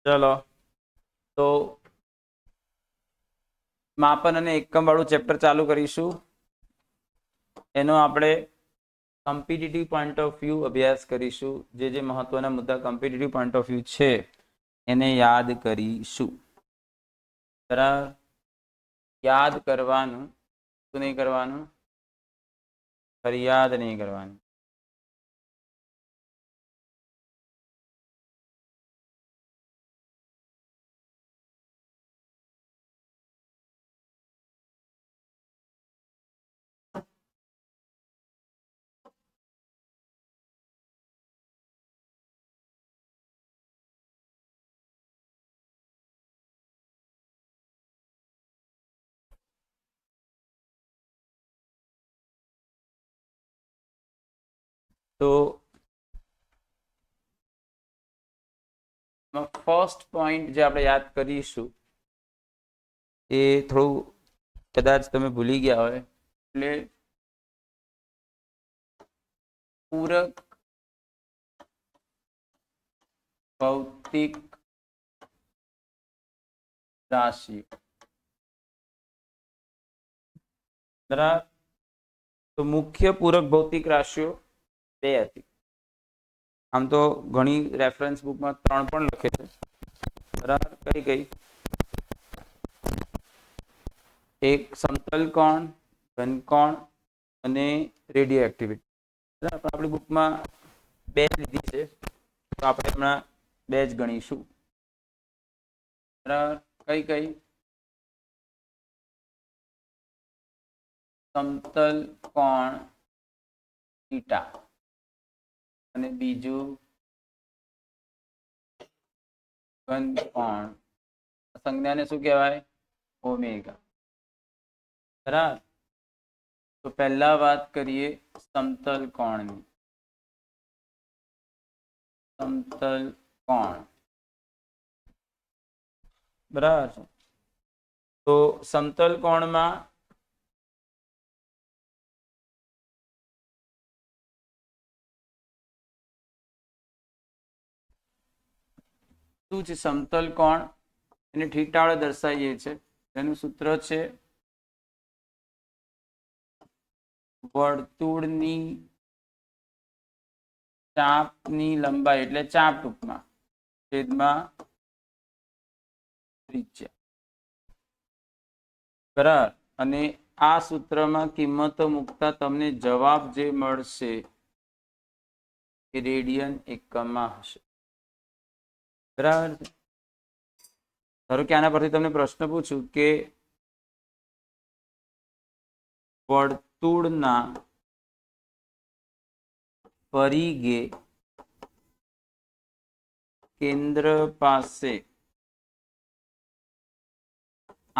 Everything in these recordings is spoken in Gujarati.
ચલો તો માપન અને એકમ વાળું ચેપ્ટર ચાલુ કરીશું. એનો આપણે કોમ્પિટિટિવ પોઈન્ટ ઓફ વ્યૂ અભ્યાસ કરીશું. જે મહત્વના મુદ્દા કોમ્પિટિટિવ પોઈન્ટ ઓફ વ્યૂ છે એને યાદ કરીશું. બરાબર, યાદ કરવાનું, શું નહીં કરવાનું? ફરિયાદ નહીં કરવાની. તો ફર્સ્ટ પોઈન્ટ જે આપણે યાદ કરીશું એ થોડું કદાચ તમે ભૂલી ગયા હોય, એટલે પૂરક ભૌતિક રાશિ. બરાબર, તો મુખ્ય પૂરક ભૌતિક રાશિઓ બે હતી. આમ તો ઘણી રેફરન્સ બુકમાં 3 પણ લખે છે. બરાબર, કઈ કઈ? એક સમતલ કોણ, ઘનકોણ અને રેડિયો એક્ટિવિટી. બરાબર, આપણી બુકમાં 2 લીધી છે, તો આપણે હમણાં 2 જ ગણીશું. બરાબર, કઈ કઈ? સમતલ કોણ થીટા અને બીજું ઘનકોણ, સંજ્ઞાને શું કહેવાય? ઓમેગા. બરાબર, તો પહેલા વાત કરીએ સમતલ કોણની. સમતલ કોણ, બરાબર છે. તો સમતલ કોણમાં શું છે? સમતલ કોણ એને થીટા વડે દર્શાવીએ છીએ. એનું સૂત્ર છે વર્તુળની ચાપની લંબાઈ, એટલે ચાપ ટૂંકમાં, છેદમાં ત્રિજ્યા. બરાબર, અને આ સૂત્રમાં કિંમતો મૂકતા તમને જવાબ જે મળશે એ રેડિયન એકમમાં હશે. બરાબર, ધારો કે આના પરથી તમને પ્રશ્ન પૂછું કે વર્તુળના પરિઘે કેન્દ્ર પાસે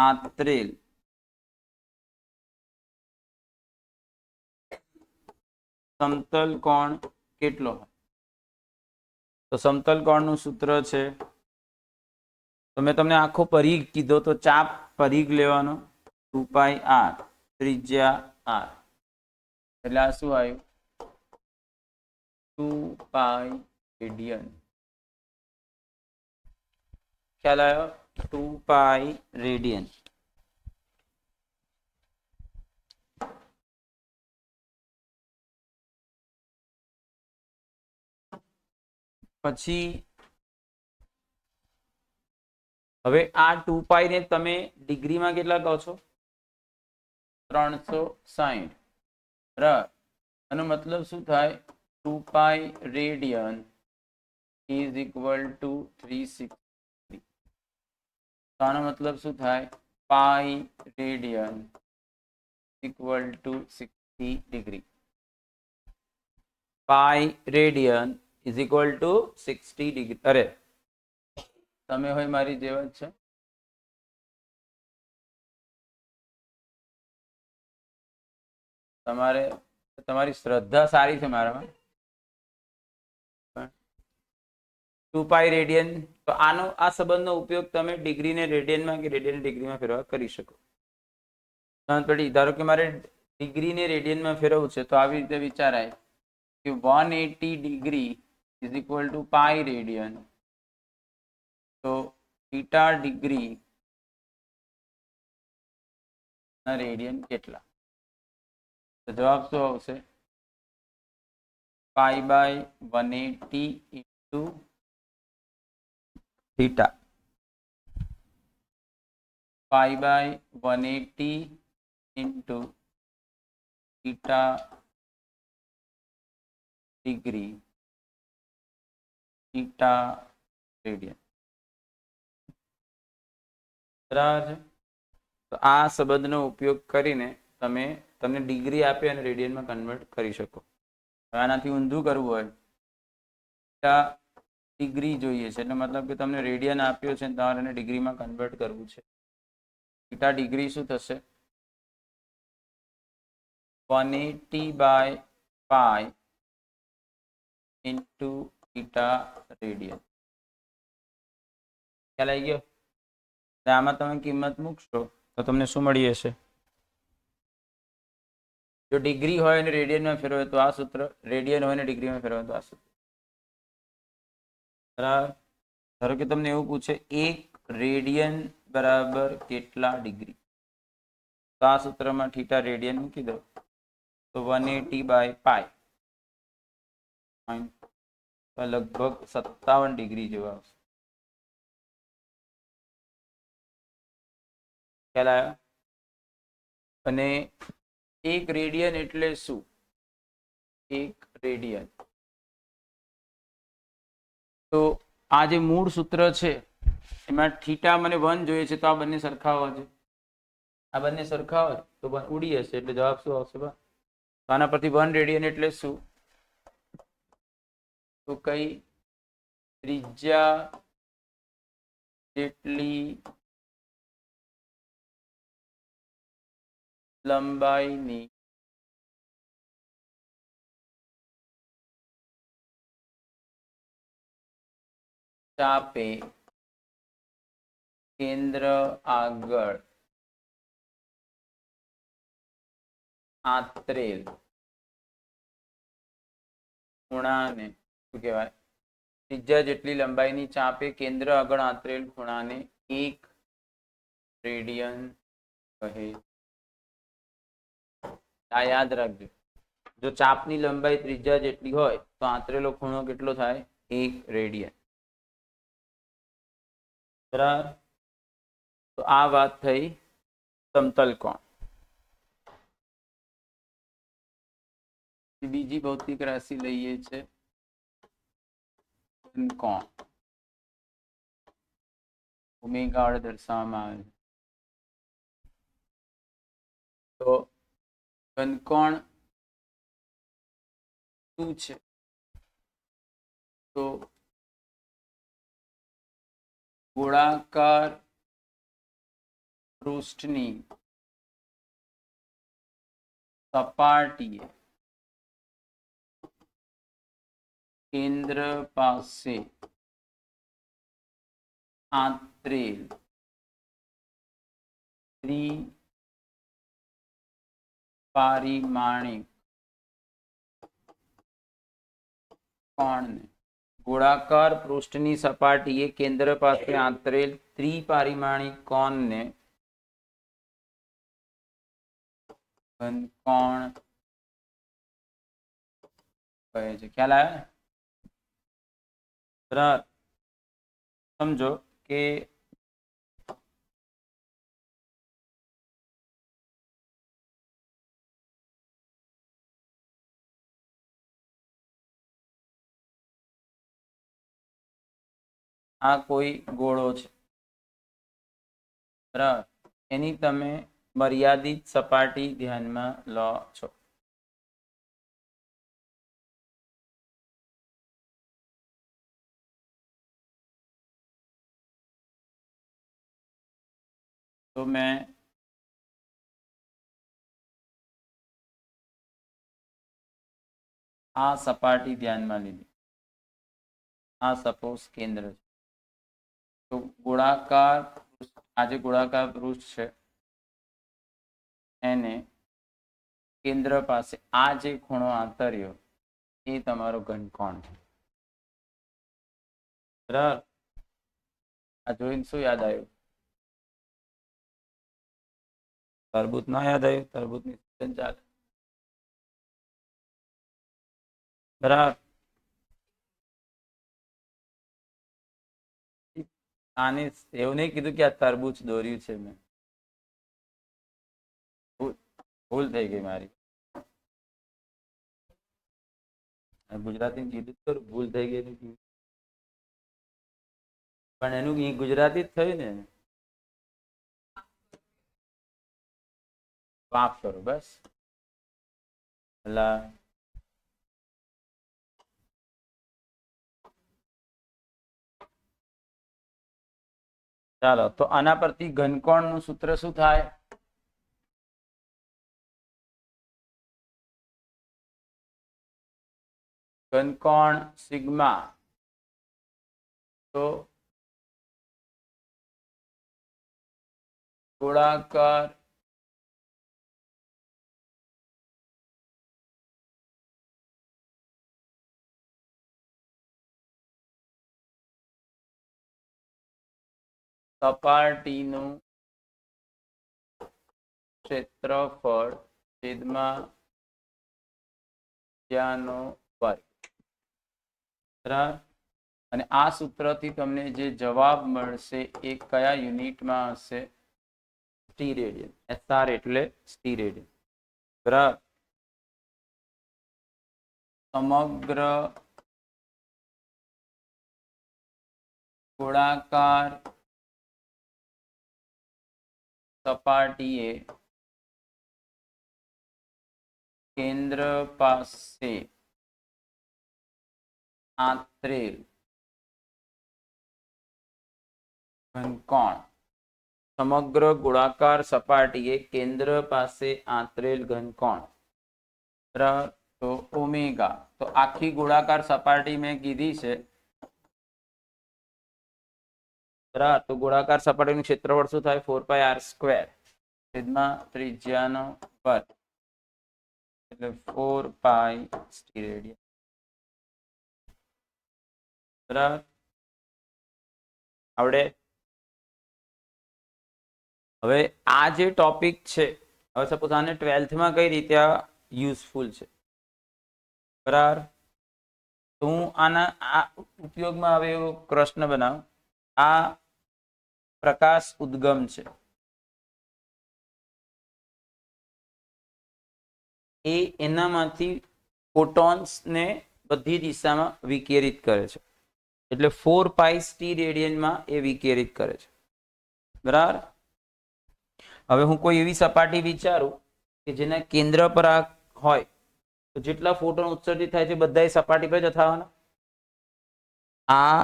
આંતરેલ સમતલ કોણ કેટલો હોય? તો સમતલ કોણનું સૂત્ર છે, તો મેં તમને આખો પરિઘ કીધો, તો ચાપ પરિઘ લેવાનો 2πr, ત્રિજ્યા r, એટલે આ શું આવ્યું? 2π રેડિયન. ખ્યાલ આવ્યો? 2π રેડિયન. પછી હવે આ 2π ને તમે ડિગ્રીમાં કેટલા કહો છો? 360. બરાબર, આનો મતલબ શું થાય? 2π રેડિયન ઇઝ ઇક્વલ ટુ 360. તો આનો મતલબ શું થાય? Pi radian equal to 60 degree. Pi radian is equal to 60 degree. અરે તમે હોય મારી જેવા જ છે. તમારી શ્રદ્ધા સારી છે મારામાં. 2π રેડિયન, તો આ સંબંધનો ઉપયોગ તમે ડિગ્રીને રેડિયનમાં કે રેડિયન ડિગ્રીમાં ફેરવા કરી શકો. ધારો કે મારે ડિગ્રીને રેડિયનમાં ફેરવવું છે, તો આવી રીતે વિચારાય કે 180 degree is equal to pi radian. તો થીટા ડિગ્રી ના રેડિયન કેટલા? તો જવાબ શું આવશે? Pi by 180 into theta, pi by 180 into theta degree theta radian. બરાબર છે. તો આ સંબંધનો ઉપયોગ કરીને તમને ડિગ્રી આપી અને રેડિયનમાં કન્વર્ટ કરી શકો. હવે આનાથી ઊંધું કરવું હોય, થીટા ડિગ્રી જોઈએ છે એટલે મતલબ કે તમને રેડિયન આપ્યો છે તમારે એને ડિગ્રીમાં કન્વર્ટ કરવું છે. થીટા ડિગ્રી શું થશે? 180 by pi into theta radian. ખ્યાલ આવી ગયો? આમાં તમે કિંમત મૂકશો તો તમને શું મળી હશે? જો ડિગ્રી હોય અને રેડિયનમાં ફેરવે તો આ સૂત્ર, રેડિયન હોય ને ડિગ્રીમાં ફેરવે તો આ સૂત્ર. બરાબર. ધારો કે તમને એવું પૂછે 1 રેડિયન બરાબર કેટલા ડિગ્રી? તો આ સૂત્રમાં થીટા રેડિયન મૂકી દો તો 180 બાય પાઈ લગભગ 57 ડિગ્રી જેવા આવશે. ખ્યાલ આવ્યો? અને 1 રેડિયન એટલે શું? 1 રેડિયન તો આ જે મૂળ સૂત્ર છે એમાં થીટા મને 1 જોઈએ છે તો આ બંને સરખા હોવા જોઈએ. આ બંને સરખા હોય તો ઉડી હશે એટલે જવાબ શું આવશે? તો આના પરથી 1 રેડિયન એટલે શું? તો કઈ ત્રિજ્યા જેટલી લંબાઈની ચાપે કેન્દ્ર આગળ આંતરેલ ખૂણાને શું કહેવાય? ત્રિજ્યા જેટલી લંબાઈની ચાપે કેન્દ્ર આગળ આંતરેલ ખૂણાને 1 રેડિયન કહે. આ યાદ રાખજો. જો ચાપની લંબાઈ ત્રિજ્યા જેટલી હોય તો આંતરેલો ખૂણો કેટલો થાય? 1 રેડિયન. બરાબર. તો આ વાત થઈ સમતલ કોણ. બીજી ભૌતિક રાશિ લઈએ છે કોણ. ઓમેગા વડે દર્શાવવામાં આવે છે. તો ઘનકોણ શું છે? તો ગોળાકાર પૃષ્ઠની સપાટીએ કેન્દ્ર પાસે આંતરેલ ત્રિપારિમાણિક કોણને, ગોળાકાર પૃષ્ઠની સપાટીએ કેન્દ્ર પાસે આંતરેલ ત્રિપારિમાણિક કોણને ઘનકોણ કહે છે. ખ્યાલ આવ્યો? બરાબર. સમજો કે આ કોઈ ગોળો છે. બરાબર. એની તમે મર્યાદિત સપાટી ધ્યાનમાં લો છો. તો મેં આ સપાટી ધ્યાનમાં લીધી. આ સપોઝ કેન્દ્ર છે. તો ગોળાકાર, આ જે ગોળાકાર પૃષ્ઠ છે એને કેન્દ્ર પાસે આ જે ખૂણો આંતર્યો એ તમારો ઘનકોણ છે. બરાબર. આ જોઈને શું યાદ આવ્યું? તરબૂચ ના યાદ આવ્યું? તરબૂચની સીઝન ચાલે, બરાબર. આને એવું નહીં કીધું કે આ તરબૂચ દોર્યું છે મેં. ભૂલ થઈ ગઈ મારી. ગુજરાતી કીધું તો ભૂલ થઈ ગઈ, પણ એનું ગુજરાતી જ થયું ને. માફ કરો બસ. ચાલો, તો આના પરથી ઘનકોણનું સૂત્ર શું થાય? ઘનકોણ સિગ્મા તો ગોળાકાર સપાટીનું ક્ષેત્રફળ છેદમાં ત્યાંનો વર્ગ. બરાબર. અને આ સૂત્રથી તમને જે જવાબ મળશે એ કયા યુનિટમાં હશે? સ્ટી રેડિયન. SR એટલે સ્ટી રેડિયન. બરાબર. સમગ્ર ગોળાકાર સપાટીએ કેન્દ્ર પાસે આંતરેલ ઘનકોણ. સમગ્ર ગોળાકાર સપાટીએ કેન્દ્ર પાસે આંતરેલ ઘનકોણ. બરાબર. તો ઓમેગા. તો આખી ગોળાકાર સપાટી મેં કીધી છે. બરાબર. તો ગોળાકાર સપાટીનું ક્ષેત્રફળ શું થાય? 4πr² છેદમાં ત્રિજ્યાનો વર્ગ એટલે 4π સ્ટી રેડિયન. બરાબર. આવડે? હવે આ જે ટોપિક છે, હવે સપોઝ આને 12થમાં કઈ રીતે યુઝફુલ છે, બરાબર. તો હું આના આ ઉપયોગમાં આવે એવો પ્રશ્ન બનાવું. આ પ્રકાશ ઉદ્ગમ છે, એ એનામાંથી ફોટોન્સને બધી દિશામાં વિકિરિત કરે છે. એટલે 4π સ્ટી રેડિયનમાં એ વિકિરિત કરે છે. બરાબર. હવે હું કોઈ એવી સપાટી વિચારું કે જેના કેન્દ્ર પર આ હોય, તો જેટલા ફોટોન ઉત્સર્જિત થાય છે બધા સપાટી પર જ થવાના. આ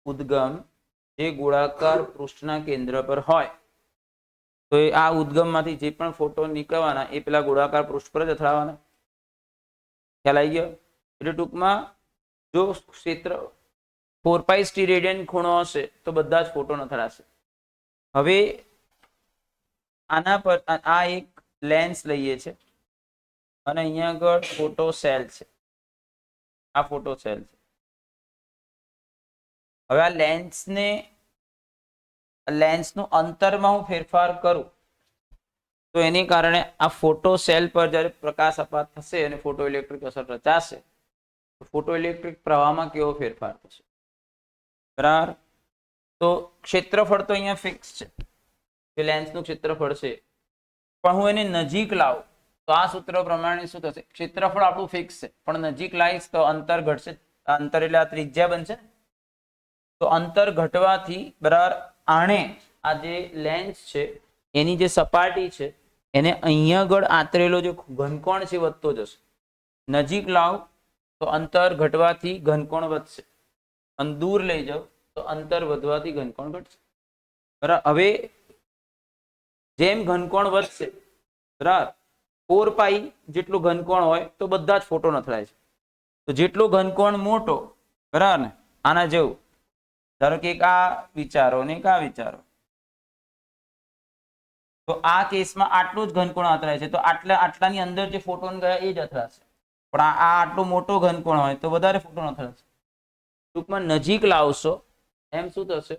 ઉદ્ગમ જે ગોળાકાર પૃષ્ઠના કેન્દ્ર પર હોય, તો આ ઉદ્ગમમાંથી જે પણ ફોટોન નીકળવાના એ પેલા ગોળાકાર પૃષ્ઠ પર જ અથડાવાના. ખ્યાલ આવી ગયો? એટલે ટૂંકમાં જો ક્ષેત્ર 4π સ્ટી રેડિયન ખૂણો હશે તો બધા જ ફોટોન અથડાશે. હવે આના પર આ એક લેન્સ લઈએ છે અને અહીંયા આગળ ફોટો સેલ છે. આ ફોટો સેલ છે. હવે આ લેન્સનું અંતરમાં હું ફેરફાર કરું તો એને કારણે આ ફોટો સેલ પર જ્યારે પ્રકાશ અપાત થશે અને ફોટો ઇલેક્ટ્રિક અસર રચાશે, તો ફોટો ઇલેક્ટ્રિક પ્રવાહમાં કેવો ફેરફાર થશે? બરાબર. તો ક્ષેત્રફળ તો અહીંયા ફિક્સ છે કે લેન્સનું ક્ષેત્રફળ છે, પણ હું એને નજીક લાવું તો આ સૂત્ર પ્રમાણે શું થશે? ક્ષેત્રફળ આપણું ફિક્સ છે, પણ નજીક લાવીશ તો અંતર ઘટશે. અંતર એટલે આ ત્રિજ્યા બનશે. તો અંતર ઘટવાથી બરાબર આણે આ જે લેન્સ છે એની જે સપાટી છે એને અહીંયા આગળ આંતરેલો જે ઘનકોણ છે વધતો જશે. નજીક લાવ તો અંતર ઘટવાથી ઘનકોણ વધશે, અને દૂર લઈ જાઓ તો અંતર વધવાથી ઘનકોણ ઘટશે. બરાબર. હવે જેમ ઘનકોણ વધશે, બરાબર, 4π જેટલું ઘનકોણ હોય તો બધા જ ફોટોન અથડાય છે. તો જેટલો ઘનકોણ મોટો, બરાબર ને, આના જેવું, ધારો કે એક આ વિચારો ને એક આ વિચારો, તો આ કેસમાં આટલું જ ઘનકોણ અથડાય છે, તો આટલાની અંદર જે ફોટોન ગયા એ જ અથડાશે. પણ આ આટલો મોટો ઘનકોણ હોય તો વધારે ફોટોન અથડાશે. ટૂંકમાં નજીક લાવશો એમ શું થશે?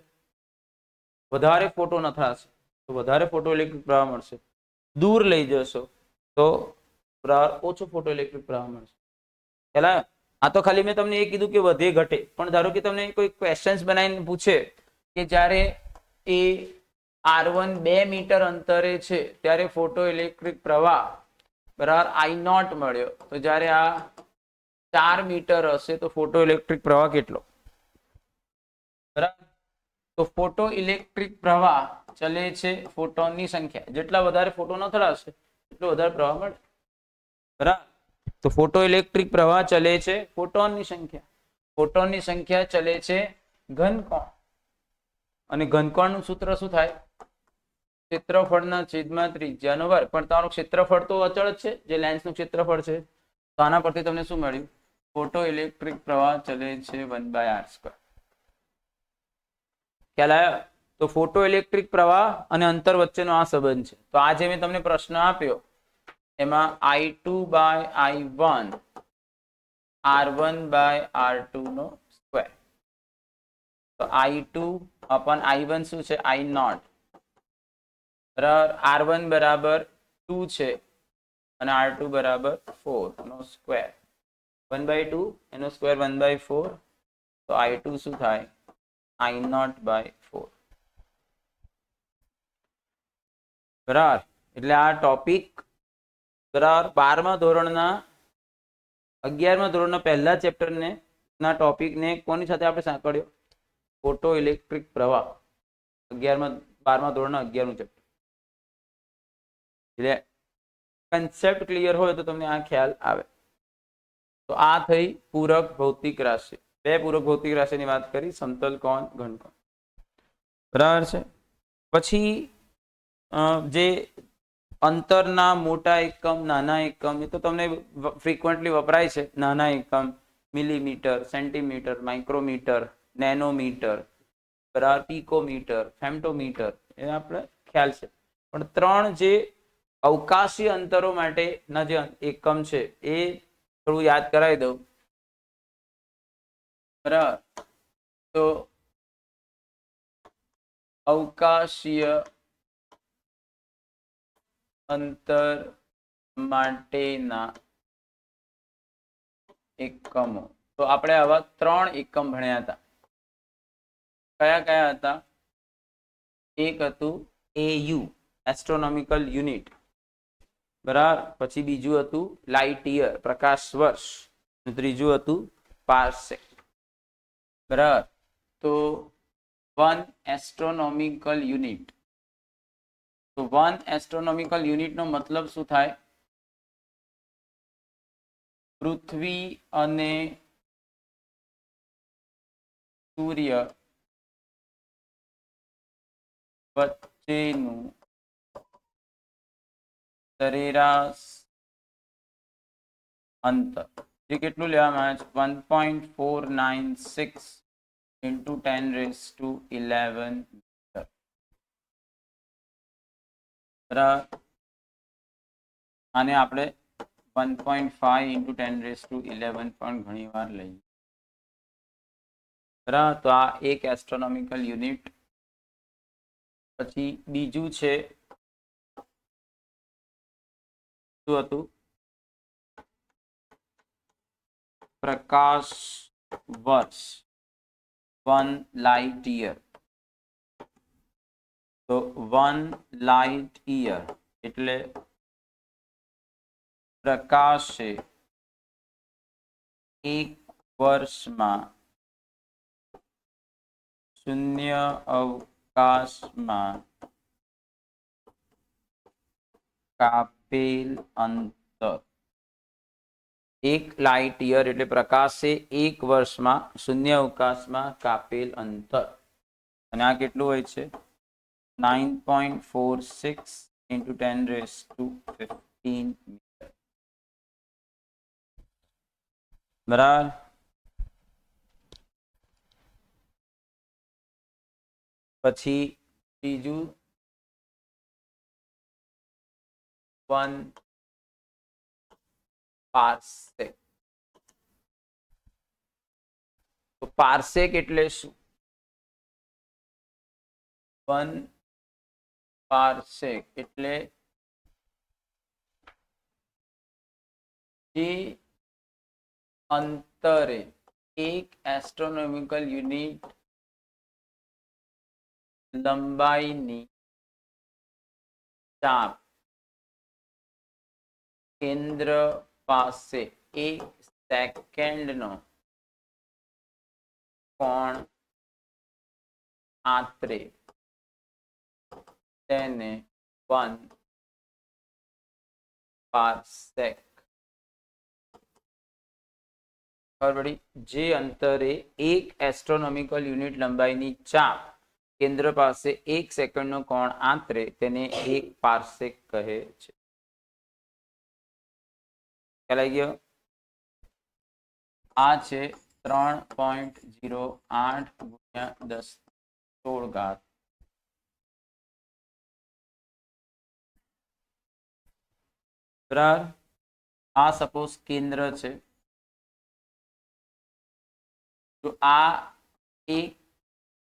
વધારે ફોટો નથાશે તો વધારે ફોટો ઇલેક્ટ્રિક પ્રવાહ મળશે, દૂર લઈ જશો તો ઓછો ફોટો ઇલેક્ટ્રિક પ્રવાહ મળશે. પેલા આ તો ખાલી મેં તમને એ કીધું કે વધે ઘટે, પણ ધારો કે તમને કોઈ ક્વેશ્ચન્સ બનાવીને પૂછે કે જ્યારે એ R1 2 મીટર અંતરે છે ત્યારે ફોટો ઇલેક્ટ્રિક પ્રવાહ બરાબર I0 મળ્યો, તો જ્યારે આ 4 મીટર હશે તો ફોટો ઇલેક્ટ્રિક પ્રવાહ કેટલો? બરાબર, તો ફોટો ઇલેક્ટ્રિક પ્રવાહ ચલે છે ફોટોનની સંખ્યા, જેટલા વધારે ફોટોન અથડાશે એટલો વધારે પ્રવાહ મળે. બરાબર, તો ફોટો ઇલેક્ટ્રિક પ્રવાહ ચલે છે ફોટોનની સંખ્યા, ફોટોનની સંખ્યા ચલે છે ઘનકોણ, અને ઘનકોણનું સૂત્ર શું થાય? ક્ષેત્રફળના છેદમાં ત્રિજ્યાનો વર્ગ. પણ તમારું ક્ષેત્રફળ તો અચળ જ છે, જે લેન્સનું ક્ષેત્રફળ છે. તો આના પરથી તમને શું મળ્યું? ફોટો ઇલેક્ટ્રિક પ્રવાહ ચલે છે 1/r². ખ્યાલ આવ્યો? તો ફોટો ઇલેક્ટ્રિક પ્રવાહ અને અંતર વચ્ચેનો આ સંબંધ છે. તો આ જે મેં તમને પ્રશ્ન આપ્યો એમાં I2/I1 R1/R2 નો સ્ક્વેર. તો I2/I1 શું છે? I0 બરાબર, R1 બરાબર 2 છે અને R2 બરાબર 4 નો સ્ક્વેર, 1/2 એનો સ્ક્વેર 1/4. તો I2 શું થાય? I0/4. બરાબર, એટલે આ ટોપિક બરાબર 12મા ધોરણના 11મા ધોરણના પહેલા ચેપ્ટરને ના ટોપિકને કોની સાથે આપણે સાંકળ્યો? ફોટો ઇલેક્ટ્રિક પ્રવાહ. 12મા ધોરણના 11મું ચેપ્ટર. એટલે કન્સેપ્ટ ક્લિયર હોય તો તમને આ ખ્યાલ આવે. તો આ થઈ પૂરક ભૌતિક રાશિ. બે પૂરક ભૌતિક રાશિની વાત કરી, સમતલ કોણ, ઘનકોણ. બરાબર છે. પછી જે અંતરના મોટા એકમ, નાના એકમ, એ તો તમને ફ્રીક્વન્ટલી વપરાય છે. નાના એકમ મિલીમીટર, સેન્ટીમીટર, માઇક્રોમીટર, નેનોમીટર, બરાબર, પિકોમીટર, ફેમ્ટોમીટર, એ આપણે ખ્યાલ છે. પણ 3 જે અવકાશી અંતરો માટેના જે એકમ છે એ થોડું યાદ કરાવી દઉં. બરાબર, તો અવકાશીય અંતર માટેના એકમો, તો આપણે આવા 3 એકમ ભણ્યા હતા. કયા કયા હતા? એક હતું AU, એસ્ટ્રોનોમિકલ યુનિટ. બરાબર, પછી બીજું હતું લાઇટ યર, પ્રકાશ વર્ષ, ત્રીજું હતું પાર્સેક. બરાબર, તો 1 એસ્ટ્રોનોમિકલ યુનિટ. તો 1 એસ્ટ્રોનોમિકલ યુનિટનો મતલબ શું થાય? પૃથ્વી અને સૂર્ય વચ્ચેનું સરેરાશ અંતર, જે કેટલું લેવામાં આવે છે? 1.496 into 10⁻11 મીટર. બરાબર, આને આપણે 1.5 into 10⁻11 પણ ઘણી વાર લઈએ. બરાબર, તો આ એક એસ્ટ્રોનોમિકલ યુનિટ. પછી બીજું છે શું હતું? પ્રકાશ વર્ષ, 1 લાઇટ યર. તો 1 લાઇટ યર એટલે પ્રકાશે એક વર્ષમાં શૂન્ય અવકાશમાં કાપેલ અંતર. એક લાઇટ યર એટલે પ્રકાશે એક વર્ષમાં શૂન્ય અવકાશમાં કાપેલ અંતર. અને આ કેટલું હોય છે? 9.46 into 10⁻15 મીટર. બરાબર, પછી બીજું 1 પાર્સેક. તો પાર્સેક એટલે શું? 1 પાર્સેક એટલે જે અંતરે એક એસ્ટ્રોનોમિકલ યુનિટ લંબાઈની ચાપ કેન્દ્ર પાસે 1 સેકન્ડનો કોણ આંતરે તેને 1 પાર્સેક. જે અંતરે એક એસ્ટ્રોનોમિકલ યુનિટ લંબાઈની ચાપ કેન્દ્ર પાસે 1 સેકન્ડનો કોણ આંતરે તેને 1 પાર્સેક કહે છે. ખ્યાલ આવી ગયો? આ છે 3.08 ગુણ્યા 10⁻16. બરાબર. આ સપોઝ કેન્દ્ર છે. તો આ એક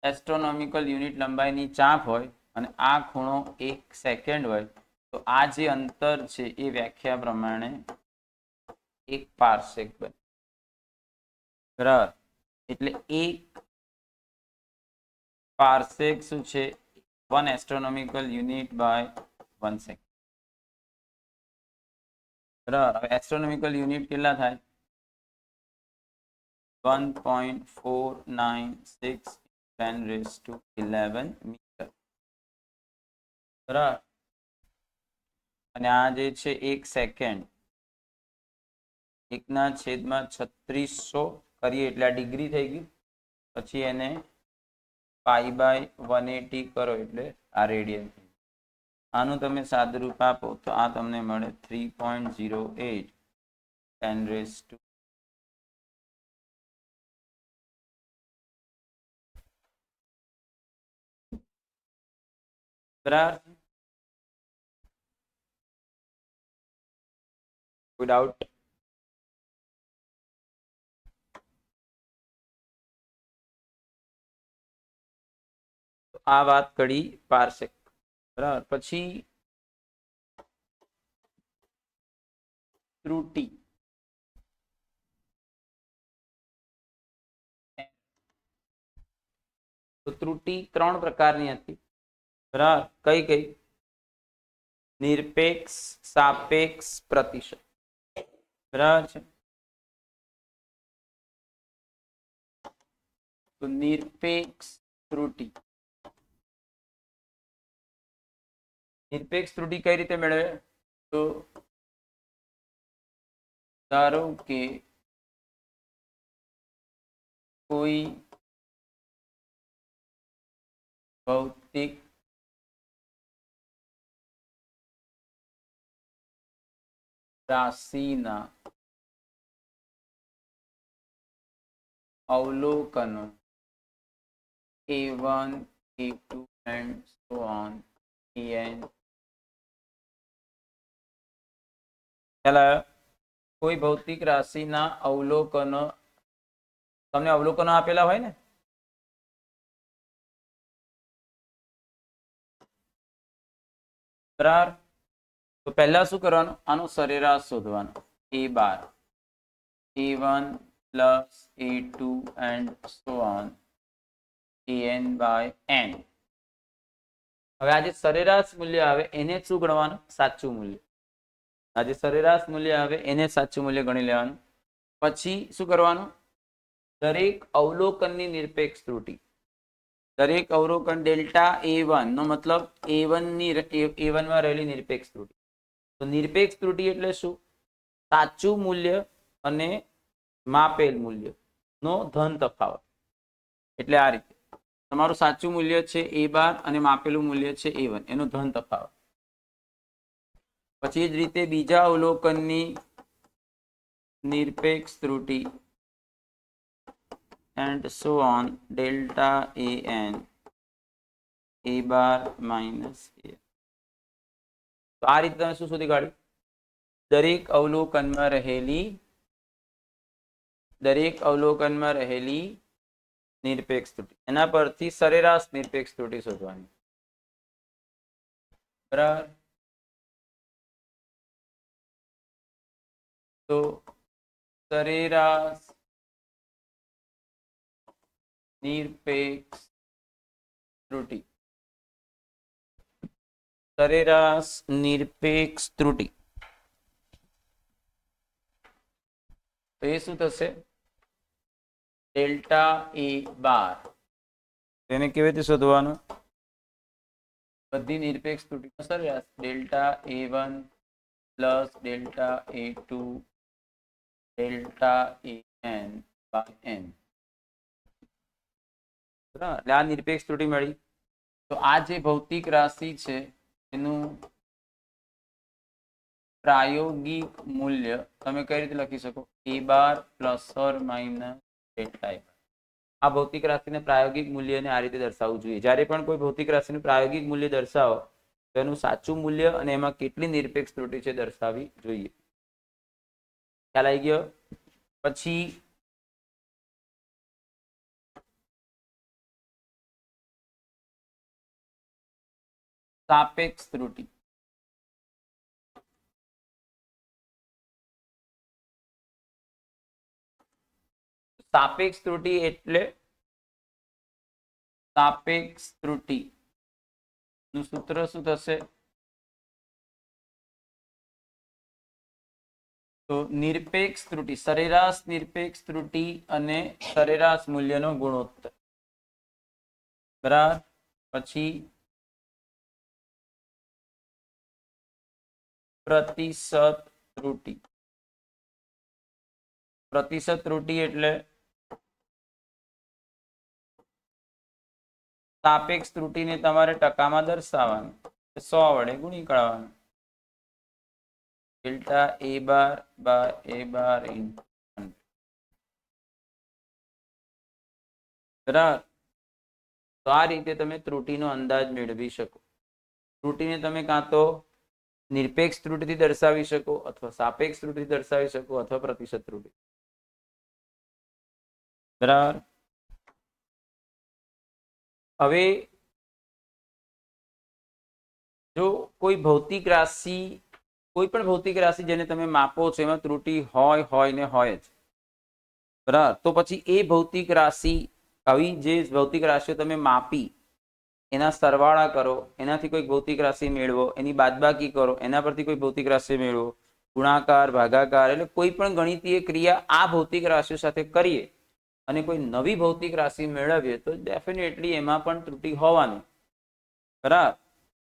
એસ્ટ્રોનોમિકલ યુનિટ લંબાઈની ચાપ હોય અને આ ખૂણો 1 સેકન્ડ હોય તો આ જે અંતર છે એ વ્યાખ્યા પ્રમાણે 1 પાર્સેક બને. બરાબર. એટલે 1 પાર્સેક શું છે? 1 એસ્ટ્રોનોમિકલ યુનિટ બાય 1 સેકન્ડ. બરાબર. હવે એસ્ટ્રોનોમિકલ યુનિટ કેટલા થાય? 1.496 10⁻11 મીટર. બરાબર. અને આ જે છે 1 સેકન્ડ 1/3600 કરીએ એટલે આ ડિગ્રી થઈ ગઈ. પછી એને π/180 કરો એટલે આ રેડિયન. આનું તમે સાદુરૂપ આપો તો આ તમને મળે 3.08 10⁻². બરાબર. કોઈ ડાઉટ? આ વાત કરી પાર્સેક. બરાબર. પછી ત્રુટિ. તો ત્રુટિ 3 પ્રકારની હતી. બરાબર. કઈ કઈ? નિરપેક્ષ, સાપેક્ષ, પ્રતિશત. બરાબર છે. તો નિરપેક્ષ ત્રુટિ. નિરપેક્ષ ત્રુટિ કઈ રીતે મેળવે? તો ધારો કે કોઈ ભૌતિક રાશિના અવલોકનો A1, A2 and so on an. કોઈ ભૌતિક રાશિના અવલોકનો, તમને અવલોકનો આપેલા હોય ને, બરાબર. તો પહેલા શું કરવાનું? આનો સરેરાશ શોધવાનો. A12, A1 plus A2 and so on an/n. હવે આ જે સરેરાશ મૂલ્ય આવે એને શું ગણવાનું? સાચું મૂલ્ય. આ જે સરેરાશ મૂલ્ય આવે એને સાચું મૂલ્ય ગણી લેવાનું. પછી શું કરવાનું? દરેક અવલોકનની નિરપેક્ષ ત્રુટિ. દરેક અવલોકન ડેલ્ટા A1 નો મતલબ A1 માં રહેલી નિરપેક્ષ ત્રુટિ. તો નિરપેક્ષ ત્રુટિ એટલે શું? સાચું મૂલ્ય અને માપેલ મૂલ્ય નો ધન તફાવત. એટલે આ રીતે તમારું સાચું મૂલ્ય છે A12 અને માપેલું મૂલ્ય છે A1, એનો ધન તફાવત. પછી જ રીતે બીજા અવલોકનની નિરપેક્ષ ત્રુટિ and so on delta an A12 minus A. તો આ રીતે તમે શું શોધી કાઢ્યું? દરેક અવલોકનમાં રહેલી નિરપેક્ષ ત્રુટિ. એના પરથી સરેરાશ નિરપેક્ષ ત્રુટિ શોધવાની. બરાબર. તો સરેરાશ નિરપેક્ષ ત્રુટિ, સરેરાશ નિરપેક્ષ ત્રુટિ, તો એ શું થશે? Delta a bar. તેને કેવી રીતે શોધવાનું? બધી નિરપેક્ષ ત્રુટિનો સરેરાશ delta a one plus delta a two delta a n by n. બરાબર, એટલે આ નિરપેક્ષ ત્રુટિ મળી. તો આ જે ભૌતિક રાશિ છે એનું પ્રાયોગિક મૂલ્ય તમે કઈ રીતે લખી શકો? એ બાર પ્લસ ઓર માઇનસ ડેલ્ટા એ. આ ભૌતિક રાશિના પ્રાયોગિક મૂલ્યને આ રીતે દર્શાવવું જોઈએ. જ્યારે પણ કોઈ ભૌતિક રાશિનું પ્રાયોગિક મૂલ્ય દર્શાવો તો એનું સાચું મૂલ્ય અને એમાં કેટલી નિરપેક્ષ ત્રુટિ છે દર્શાવવી જોઈએ. ખ્યાલ આવી ગયો? પછી સાપેક્ષ ત્રુટિ. સાપેક્ષ ત્રુટિ એટલે સાપેક્ષ ત્રુટિ નું સૂત્ર શું થશે? તો નિરપેક્ષ ત્રુટિ, સરેરાશ નિરપેક્ષ ત્રુટિ અને સરેરાશ મૂલ્યનો ગુણોત્તર. બરાબર. પછી પ્રતિશત ત્રુટિ. પ્રતિશત ત્રુટિ એટલે સાપેક્ષ ત્રુટિને તમારે ટકામાં દર્શાવવાનું, 100 વડે ગુણી કાઢવાનું. Delta a bar by a bar into 100. બરાબર. તો આ રીતે તમે ત્રુટિનો અંદાજ મેળવી શકો. ત્રુટિને તમે કાં તો નિરપેક્ષ ત્રુટિથી દર્શાવી શકો, અથવા સાપેક્ષ ત્રુટિથી દર્શાવી શકો, અથવા પ્રતિશત ત્રુટિ. બરાબર. હવે જો કોઈ ભૌતિક રાશિ, કોઈ પણ ભૌતિક રાશિ જેને તમે માપો છો એમાં ત્રુટિ હોય ને હોય જ. બરાબર. તો પછી એ ભૌતિક રાશિ, આવી જે ભૌતિક રાશિઓ તમે માપી એના સરવાળા કરો, એનાથી કોઈ ભૌતિક રાશિ મેળવો, એની બાદબાકી કરો, એના પરથી કોઈ ભૌતિક રાશિ મેળવો, ગુણાકાર, ભાગાકાર, એટલે કોઈ પણ ગણિતીય ક્રિયા આ ભૌતિક રાશિઓ સાથે કરીએ અને કોઈ નવી ભૌતિક રાશિ મેળવીએ તો ડેફિનેટલી એમાં પણ ત્રુટિ હોવાની. બરાબર.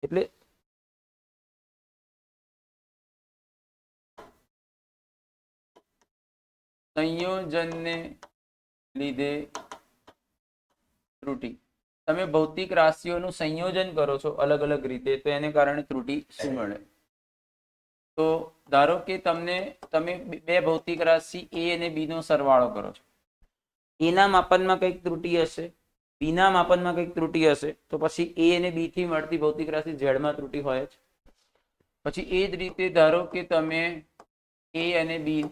એટલે સંયોજનને લીધે ત્રુટિ. તમે ભૌતિક રાશિઓનું સંયોજન કરો છો અલગ અલગ રીતે, તો એને કારણે ત્રુટિ શું મળે? તો ધારો કે તમે બે ભૌતિક રાશિ એ અને બી નો સરવાળો કરો છો. એના માપનમાં કંઈક ત્રુટિ હશે, બીના માપનમાં કંઈક ત્રુટિ હશે, તો પછી એ અને બી થી મળતી ભૌતિક રાશિ ઝેડમાં ત્રુટિ હોય જ. પછી એ જ રીતે ધારો કે તમે એ અને બી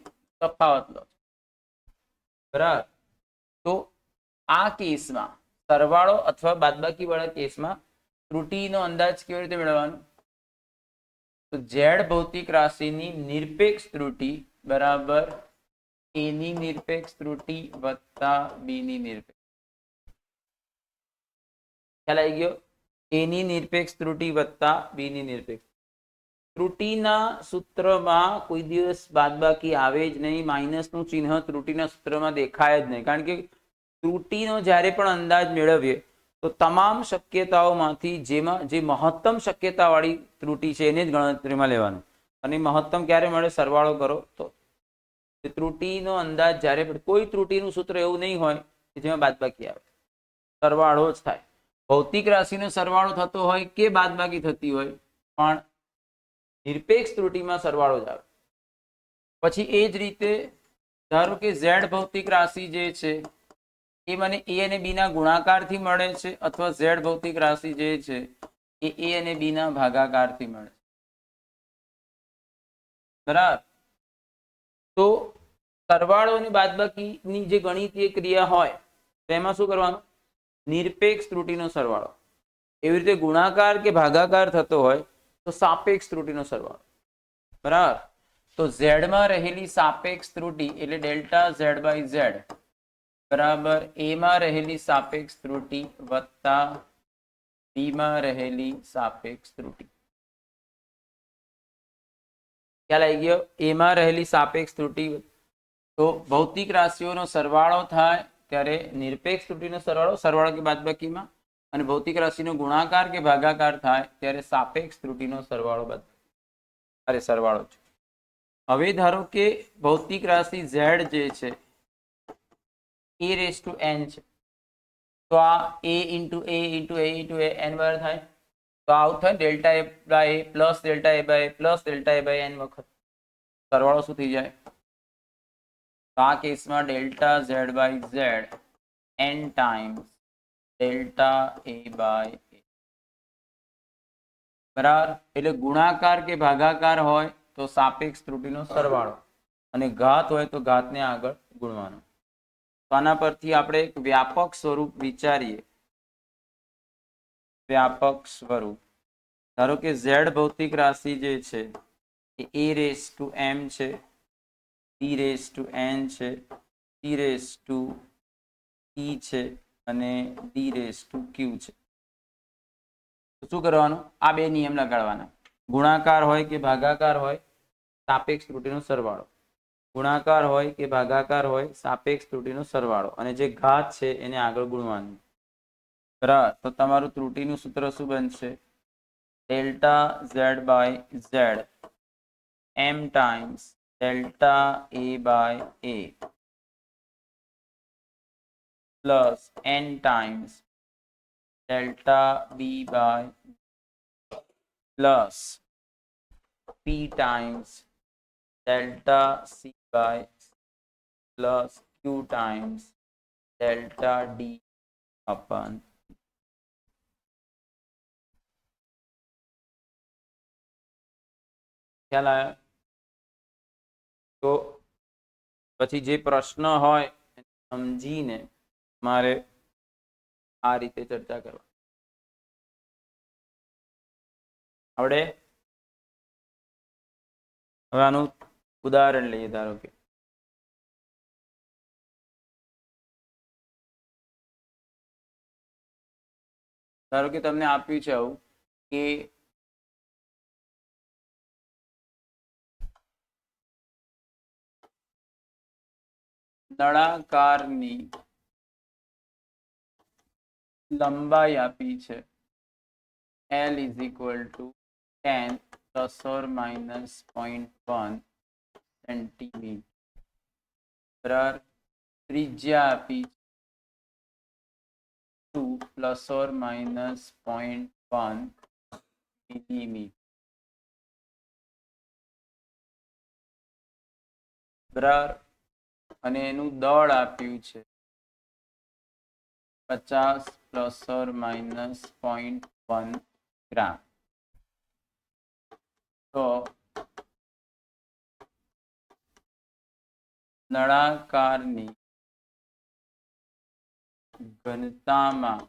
તફાવત લો. બરાબર. તો આ કેસમાં સરવાળો અથવા બાદબાકી વાળા કેસમાં ત્રુટિનો અંદાજ કેવી રીતે મેળવવાનો? તો ઝેડ ભૌતિક રાશિની નિરપેક્ષ ત્રુટિ બરાબર એની નિરપેક્ષ ત્રુટિ વત્તા બીની નિરપેક્ષ. ખ્યાલ આવી ગયો? એની નિરપેક્ષ ત્રુટિ વત્તા બીની નિરપેક્ષ. ત્રુટિના સૂત્રમાં કોઈ દિવસ બાદબાકી આવે જ નહીં. માઇનસનું ચિહ્ન ત્રુટિના સૂત્રમાં દેખાય જ નહીં. કારણ કે ત્રુટિનો જ્યારે પણ અંદાજ મેળવીએ તો તમામ શક્યતાઓમાંથી જેમાં જે મહત્તમ શક્યતાવાળી ત્રુટિ છે એને જ ગણતરીમાં લેવાનું. અને મહત્તમ ક્યારે મળે? સરવાળો કરો તો. ત્રુટિનો અંદાજ જ્યારે પણ, કોઈ ત્રુટિનું સૂત્ર એવું નહીં હોય કે જેમાં બાદબાકી આવે, સરવાળો જ થાય. ભૌતિક રાશિનો સરવાળો થતો હોય કે બાદબાકી થતી હોય, પણ નિરપેક્ષ ત્રુટિમાં સરવાળો જ આવે. પછી એ જ રીતે ધારો કે ઝેડ ભૌતિક રાશિ જે છે એ મને એ અને બી ના ગુણાકારથી મળે છે, અથવા ઝેડ ભૌતિક રાશિ જે છે એ એ અને બી ના ભાગાકારથી મળે છે. બરાબર. તો સરવાળો અને બાદબાકીની જે ગણિતીય ક્રિયા હોય તેમાં શું કરવાનું? નિરપેક્ષ ત્રુટિનો સરવાળો. એવી રીતે ગુણાકાર કે ભાગાકાર થતો હોય તો સાપેક્ષ ત્રુટીનો સરવાળો, બરાબર. તો ઝેડ માં રહેલી સાપેક્ષ ત્રુટી એટલે ડેલ્ટા ઝેડ બાય ઝેડ બરાબર એ માં રહેલી સાપેક્ષ ત્રુટી વત્તા બી માં રહેલી સાપેક્ષ ત્રુટી. ખ્યાલ આવી ગયો? એ માં રહેલી સાપેક્ષ ત્રુટી, તો ભૌતિક રાશિઓનો સરવાળો થાય ત્યારે નિરપેક્ષ ત્રુટીનો સરવાળો, સરવાળો કે બાદબાકીમાં, અને ભૌતિક રાશિનો ગુણાકાર કે ભાગાકાર થાય ત્યારે સાપેક્ષ ત્રુટીનો સરવાળો સરવાળો છે. હવે ધારો કે ભૌતિક રાશિ ઝેડ જે છે એ રેસ ટુ એન છે, તો આ a into a into a into a n વાર થાય, તો આવું થાય delta a by a plus delta a by a plus delta a by n વખત. સરવાળો શું થઈ જાય? તો આ કેસમાં delta z by z n times delta a by a, બરાબર. એટલે ગુણાકાર કે ભાગાકાર હોય તો સાપેક્ષ ત્રુટીનો સરવાળો, અને ઘાત હોય તો ઘાતને આગળ ગુણવાનો. તો આના પરથી આપણે એક વ્યાપક સ્વરૂપ વિચારીએ. વ્યાપક સ્વરૂપ, ધારો કે ઝેડ ભૌતિક રાશિ જે છે એ રેસ ટુ એમ છે, બી રેસ ટુ એન છે, સી રેસ ટુ ઈ છે, અને ડી રેસ ટુ ક્યુ છે. શું કરવાનું? આ બે નિયમ લગાડવાના. ગુણાકાર હોય કે ભાગાકાર હોય સાપેક્ષ ત્રુટીનો સરવાળો, ગુણાકાર હોય કે ભાગાકાર હોય સાપેક્ષ ત્રુટીનો સરવાળો, અને જે ઘાત છે એને આગળ ગુણવાનું. બરાબર. તો તમારું ત્રુટીનું સૂત્ર શું બનશે? Delta z by z m times delta a by a plus n times delta b by plus p times delta c by plus q times delta d upon. ખ્યાલ આવ્યો? તો પછી જે પ્રશ્ન હોય સમજીને મારે આ રીતે ચર્ચા કરવા આવડે. હવે આનું ઉદાહરણ લઈએ. ધારો કે તમને આપ્યું છે આવું કે નળાકારની લંબાઈ આપી છે L is equal to 10 plus or minus 0.1 centimeter. બરાબર. ત્રિજ્યા આપી 2 plus or minus 0.1 millimeter. બરાબર. અને એનું દળ આપ્યું છે 50 plus or minus 0.1 ગ્રામ. તો નળાકારની ઘનતામાં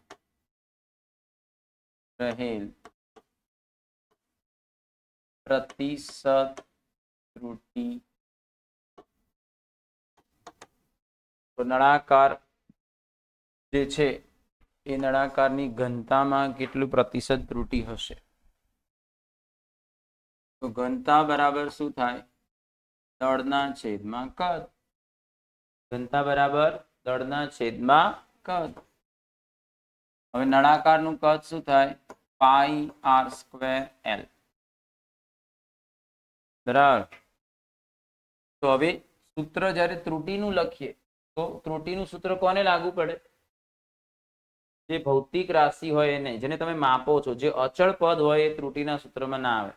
રહેલ પ્રતિશત ત્રુટી, તો નળાકાર જે છે એ નળાકારની ઘનતામાં કેટલું પ્રતિશત ત્રુટી હશે? તો ઘનતા બરાબર શું થાય? દળના છેદમાં કદ. ઘનતા બરાબર દળના છેદમાં કદ. હવે નળાકારનું કદ શું થાય? પાઈ આર સ્ક્વેર એલ. બરાબર. તો હવે સૂત્ર જ્યારે ત્રુટીનું લખીએ તો ત્રુટીનું સૂત્ર કોને લાગુ પડે? જે ભૌતિક રાશિ હોય એને, જેને તમે માપો છો. જે અચળ પદ હોય એ ત્રુટીના સૂત્રમાં ના આવે.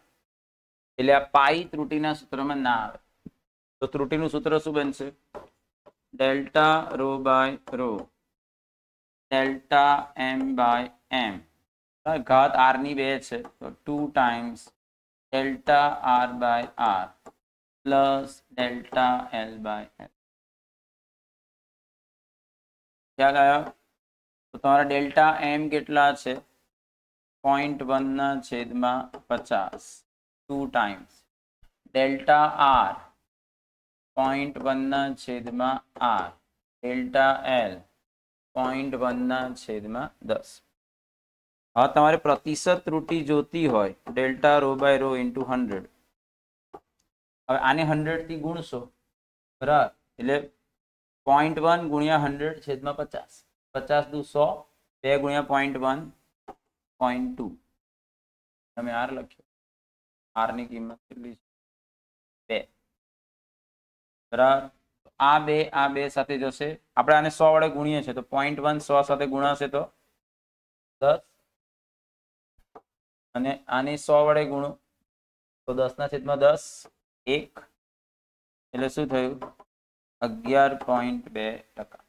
એટલે આ પાઈ ત્રુટીના સૂત્રમાં ના આવે. તો ત્રુટીનું સૂત્ર શું બનશે? Delta rho by rho delta m by m, ઘાત આર ની 2 છે તો 2 times delta r by r plus delta l by l. ખ્યાલ આવ્યો? તો તમારા ડેલ્ટા એમ કેટલા છે? 0.1/50 2 times delta r 0.1/r delta l 0.1/10. હવે તમારે પ્રતિશત ત્રુટિ જોતી હોય delta rho by rho into 100. હવે આને 100 થી ગુણશો બરાબર, એટલે 0.1 ગુણ્યા 100/50 50 દુ 100 2 ગુણ્યા 0.1 0.2 તમે આર લખ્યો, આર ની કિંમત કેટલી છે 2 બરાબર. આ બે સાથે જશે, આપણે આને 100 વડે ગુણીએ છીએ તો 0.1 100 સાથે ગુણાશે તો 10 અને આને 100 વડે ગુણો તો 10/10 1 એટલે શું થયું 11.2%.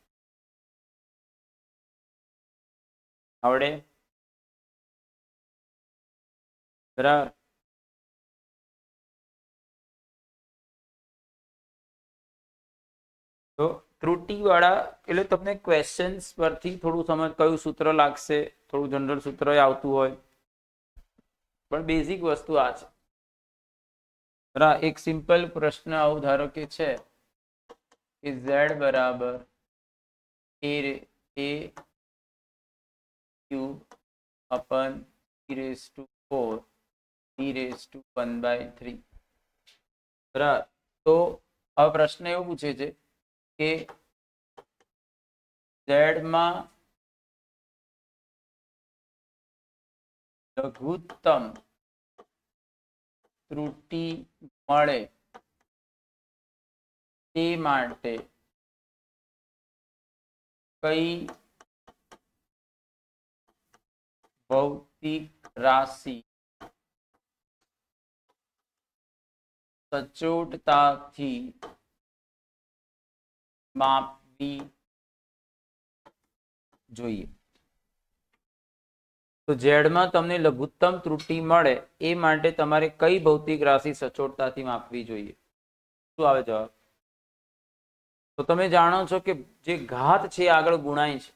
આવડે બરાબર. તો ત્રુટિ વાળા એટલે તમને ક્વેશ્ચન્સ પરથી થોડું સમજ કયું સૂત્ર લાગશે, થોડું જનરલ સૂત્ર આવતું હોય, પણ બેઝિક વસ્તુ આ છે બરાબર. એક સિમ્પલ પ્રશ્ન આવું ધારો કે છે કે z બરાબર a ક્યુબ અપન e⁴ e⁴ બરાબર. તો આ પ્રશ્ન એવું પૂછે છે કે z માં લઘુત્તમ ત્રુટિ મળે તે માટે કઈ ભૌતિક રાશિ સચોટતાથી માપવી જોઈએ. તો ઝેડમાં તમને લઘુત્તમ ત્રુટિ મળે એ માટે તમારે કઈ ભૌતિક રાશિ સચોટતાથી માપવી જોઈએ? શું આવે જવાબ? તો તમે જાણો છો કે જે ઘાત છે આગળ ગુણાય છે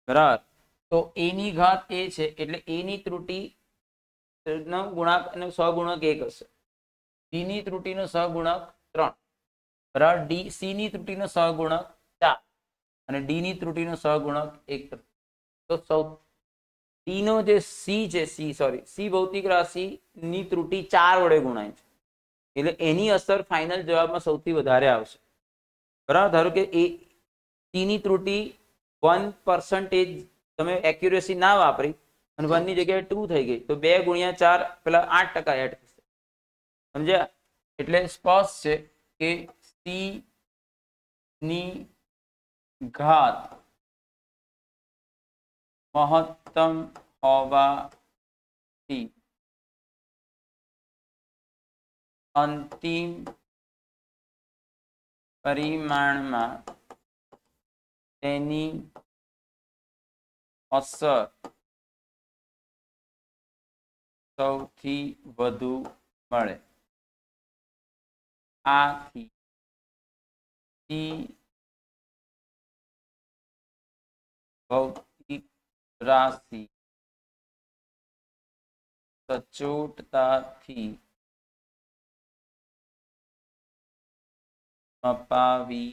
બરાબર, તો એની ઘાત એ છે એટલે એની ત્રુટિ નો ગુણાંક અને સહગુણક 1 હશે. ડી ની ત્રુટિનો સહગુણક 3 બરાબર, ડી સી ની ત્રુટિનો સહગુણક 4 અને ડી ની ત્રુટિનો સહગુણક 1. તો ડી નો જે સી છે સી ભૌતિક રાશિ ની ત્રુટિ 4 વડે ગુણાય છે એટલે એની અસર ફાઇનલ જવાબમાં સૌથી વધારે આવશે બરાબર. ધારો કે એ સી ની ત્રુટિ 1% તમે એક્યુરેસી ના વાપરી અને 1 ની જગ્યાએ 2 થઈ ગઈ તો 2 ગુણ્યા 4 પેલા 8% એડ થશે સમજ્યા. એટલે સ્પષ્ટ છે કે સી ની ઘાત મહત્તમ હોવાથી અંતિમ પરિમાણમાં તેની અસર સૌથી વધુ મળે. આથી સી ભૌતિક રાશિ સચોટતાથી મપાવી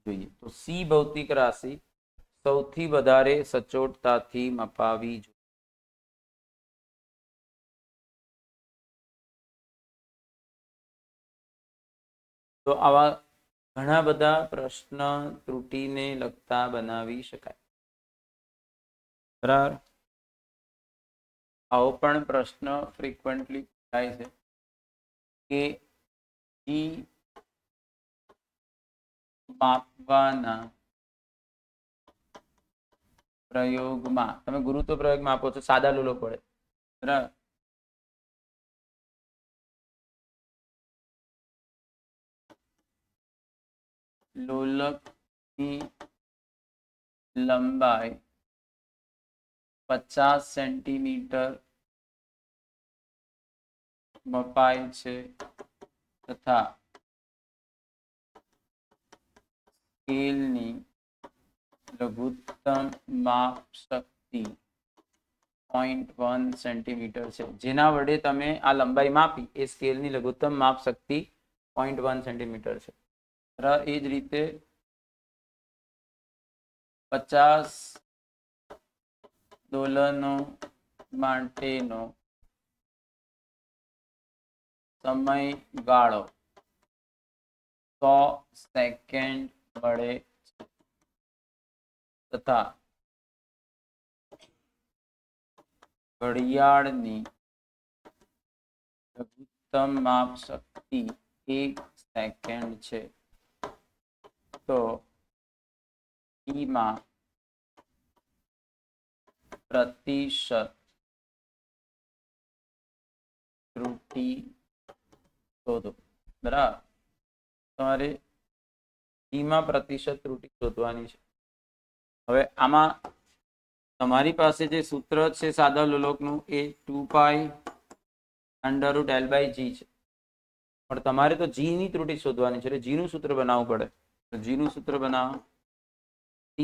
જોઈએ. તો સી ભૌતિક રાશિ સૌથી વધારે સચોટતાથી મપાવી જોઈએ. તો આવા ઘણા બધા પ્રશ્ન ત્રુટિને લગતા બનાવી શકાય બરાબર. આવો પણ પ્રશ્ન ફ્રીક્વન્ટલી થાય છે કે જી માપવાના પ્રયોગમાં તમે ગુરુત્વ પ્રયોગ માપો છો સાદા લોલો પડે બરાબર, લોલકની લંબાઈ 50 સેન્ટીમીટર મપાય છે તથા સ્કેલની લઘુત્તમ માપ શક્તિ 0.1 સેન્ટીમીટર છે, જેના વડે તમે આ લંબાઈ માપી એ સ્કેલની લઘુત્તમ માપ શક્તિ 0.1 સેન્ટીમીટર છે. એ જ રીતે 50 દોલનો માટેનો સમયગાળો 100 સેકન્ડ મળે તથા ઘડિયાળની લઘુત્તમ માપ શક્તિ 1 સેકન્ડ છે, તો ઈમાં પ્રતિશત ત્રુટિ શોધો. બરાબર, તમારે ઈમાં પ્રતિશત ત્રુટિ શોધવાની છે. હવે આમાં તમારી પાસે જે સૂત્ર છે સાદા લોલકનું એ 2π √L/G છે, પણ તમારે તો જી ની ત્રુટિ શોધવાની છે, એટલે જી નું સૂત્ર બનાવવું પડે. તો જી નું સૂત્ર બનાવો, t²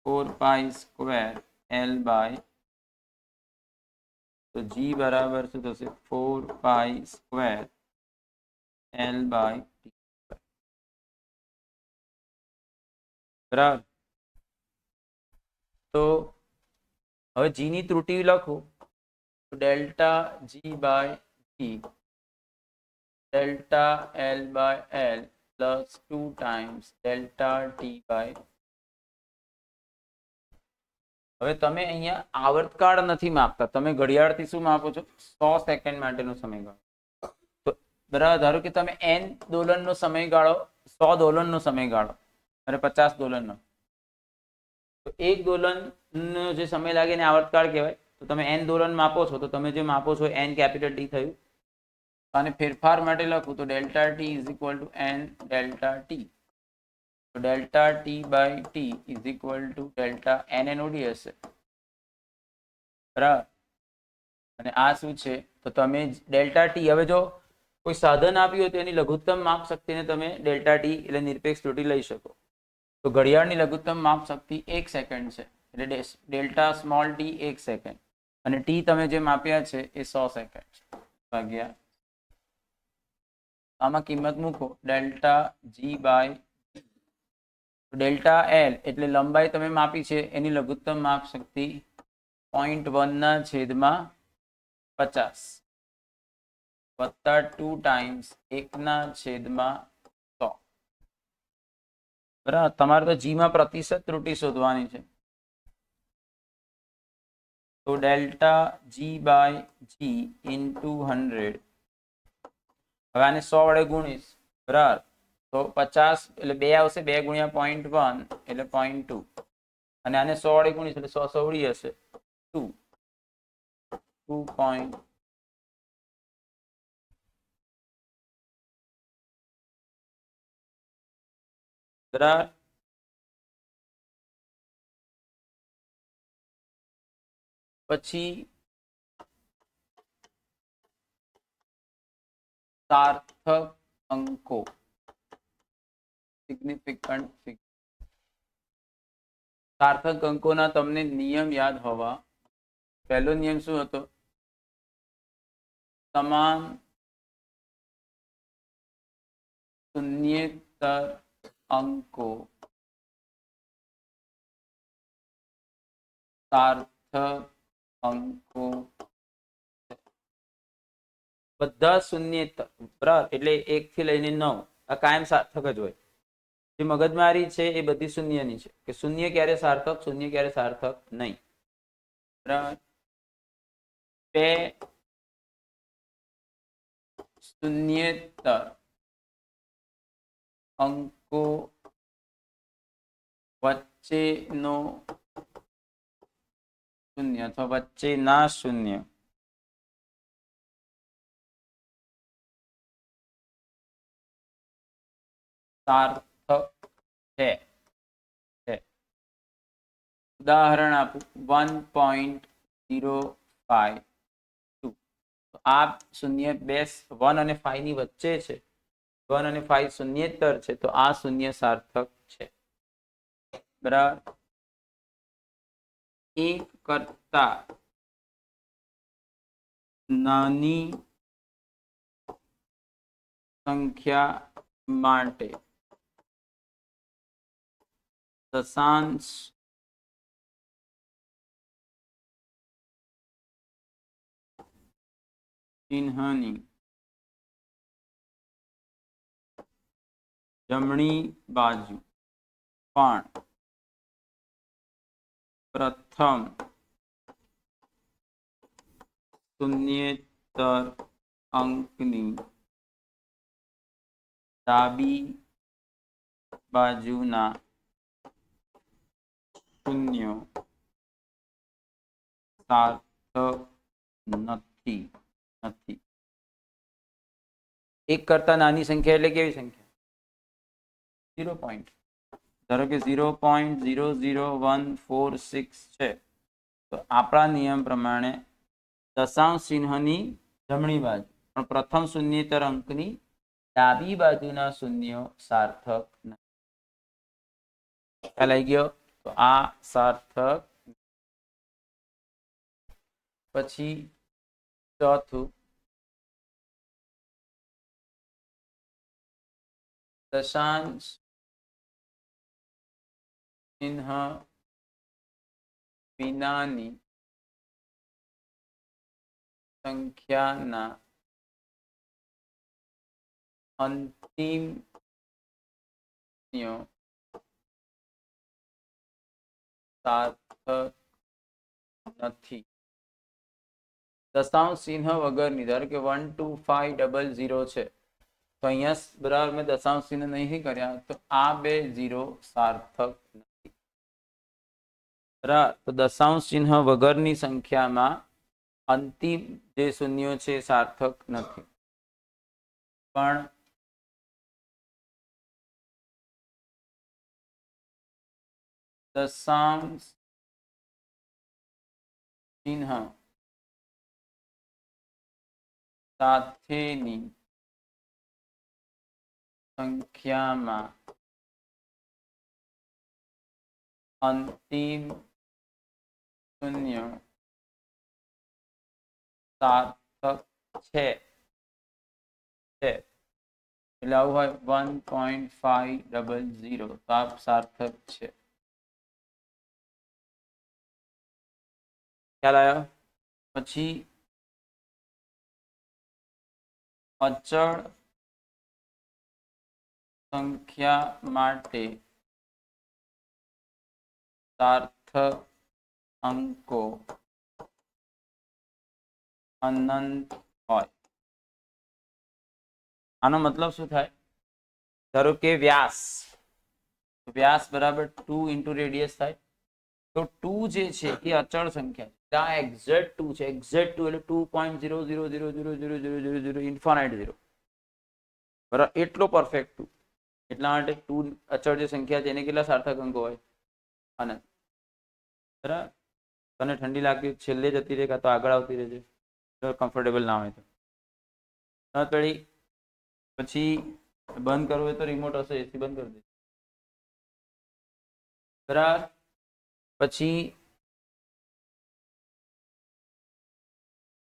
4π² L/, તો જી બરાબર શું થશે 4π² L/t. બરાબર, તો હવે જી ની ત્રુટિ લખો, delta G/G delta L/L plus 2 times delta T/. હવે તમે અહીંયા આવર્તકાળ નથી માપતા, તમે ઘડિયાળથી શું માપો છો? 100 સેકન્ડ માટેનો સમયગાળો. તો બરાબર, ધારો કે તમે n દોલનનો સમયગાળો, 100 દોલનનો સમયગાળો અને 50 દોલનનો, તો એક દોલનનો જે સમય લાગે એને આવર્તકાળ કહેવાય. તો તમે n દોલન માપો છો, તો તમે જે માપો છો n કેપિટલ T થયું. અને ફેરફાર માટે લખું તો delta T is equal two n delta T. તો delta T/T is equal to delta NNOD હશે. બરાબર, અને આ શું છે? તો તમે ડેલ્ટા T, હવે જો કોઈ સાધન આપ્યું હોય તો એની લઘુત્તમ માપ શક્તિને તમે ડેલ્ટા T એટલે નિરપેક્ષ ત્રુટિ લઈ શકો. તો ઘડિયાળની લઘુત્તમ માપ શક્તિ 1 સેકન્ડ છે, એટલે ડેલ્ટા સ્મોલ t 1 સેકન્ડ, અને t તમે જે માપ્યા છે એ 100 સેકન્ડ છે, ભાગ્યા આમાં કિંમત મૂકો ડેલ્ટા G/, ડેલ્ટા L એટલે લંબાઈ તમે માપી છે એની લઘુત્તમ માપ શક્તિ 0.1/50 વત્તા 2 ટાઈમ્સ 1/100. બરાબર, તમારે તો જી માં પ્રતિશત ત્રુટિ શોધવાની છે. તો ડેલ્ટા G/G ઇન્ટુ 100. હવે આને 100 વડે ગુણીશ, બરાબર, તો 50 એટલે 2 આવશે, 2 ગુણ્યા 0.1 એટલે 0.2, અને આને 100 વડે ગુણીશ એટલે 100 ઉડી હશે 2. બરાબર, પછી સાર્થક અંકો, સિગ્નિફિકન્ટ ફિગર. સાર્થક અંકોના તમને નિયમ યાદ હોવા. પહેલો નિયમ શું હતો? તમામ શૂન્યેતર અંકો સાર્થક અંકો, બધા શૂન્યેતર, બરાબર, એટલે 1 થી લઈને 9 આ કાયમ સાર્થક જ હોય. જે મગજમારી છે એ બધી શૂન્યની છે, કે શૂન્ય ક્યારે સાર્થક, શૂન્ય ક્યારે સાર્થક નહીં. બરાબર, 2 શૂન્યેતર અંકો વચ્ચેનો શૂન્ય અથવા વચ્ચેના શૂન્ય સાર્થક છે. ઉદાહરણ આપું, 1.052. આ શૂન્ય 1 અને 5 ની વચ્ચે છે, 1 અને 5 શૂન્યેતર છે, તો આ શૂન્ય સાર્થક છે. બરાબર, એક કરતા નાની સંખ્યા માટે દશાંશ ચિહ્નની જમણી બાજુ પણ પ્રથમ શૂન્યેતર અંકની ડાબી બાજુના શૂન્યો સાર્થક નથી. એક કરતા નાની સંખ્યા એટલે કેવી સંખ્યા? 0 પોઈન્ટ. ધારો કે 0.00146 છે, તો આપણા નિયમ પ્રમાણે દશાંશ ચિહ્નની જમણી બાજુ પણ પ્રથમ શૂન્યેતર અંકની ડાબી બાજુના શૂન્યો સાર્થક નથી. ખ્યાલ આવી ગયો? તો આ સાર્થક. પછી ચોથું, દશાંશ ચિહ્ન વિનાની સંખ્યાના અંતિમ શૂન્યો સાર્થક નથી. દશાંશ ચિહ્ન વગરની, ધારો કે 12500 છે, તો અહીંયા બરાબર મેં દશાંશ ચિહ્ન નહીં કર્યા, તો આ બે 0 સાર્થક નથી. બરાબર, તો દશાંશ ચિહ્ન વગરની સંખ્યામાં અંતિમ જે શૂન્યો છે સાર્થક નથી. પણ દશાંશ ચિહ્ન સાથેની સંખ્યામાં અંતિમ શૂન્ય સાર્થક છે. એટલે આવું હોય 1.500, તો આ સાર્થક છે. ખ્યાલ આવ્યો? પછી અચળ સંખ્યા માટે સાર્થક અંકો અનંત હોય. આનો મતલબ શું થાય? ધારો કે વ્યાસ બરાબર 2 ઇન્ટુ રેડિયસ થાય, તો 2 જે છે એ અચળ સંખ્યા છે. આ એક્ઝેક્ટ 2 છે. એક્ઝેક્ટ 2 એટલે 2.000000000 ઇન્ફાનાઇટ 0. બરાબર, એટલો પરફેક્ટ 2. એટલા માટે 2 અચળ જે સંખ્યા છે એને કેટલા સાર્થક અંકો હોય? અનંત. બરાબર, તને ઠંડી લાગતી છેલ્લે જતી રહે કાં તો આગળ આવતી રહેશે, કમ્ફર્ટેબલ ના હોય તો. પછી બંધ કરવું હોય તો રિમોટ હશે, એસી બંધ કરી દે. બરાબર, પછી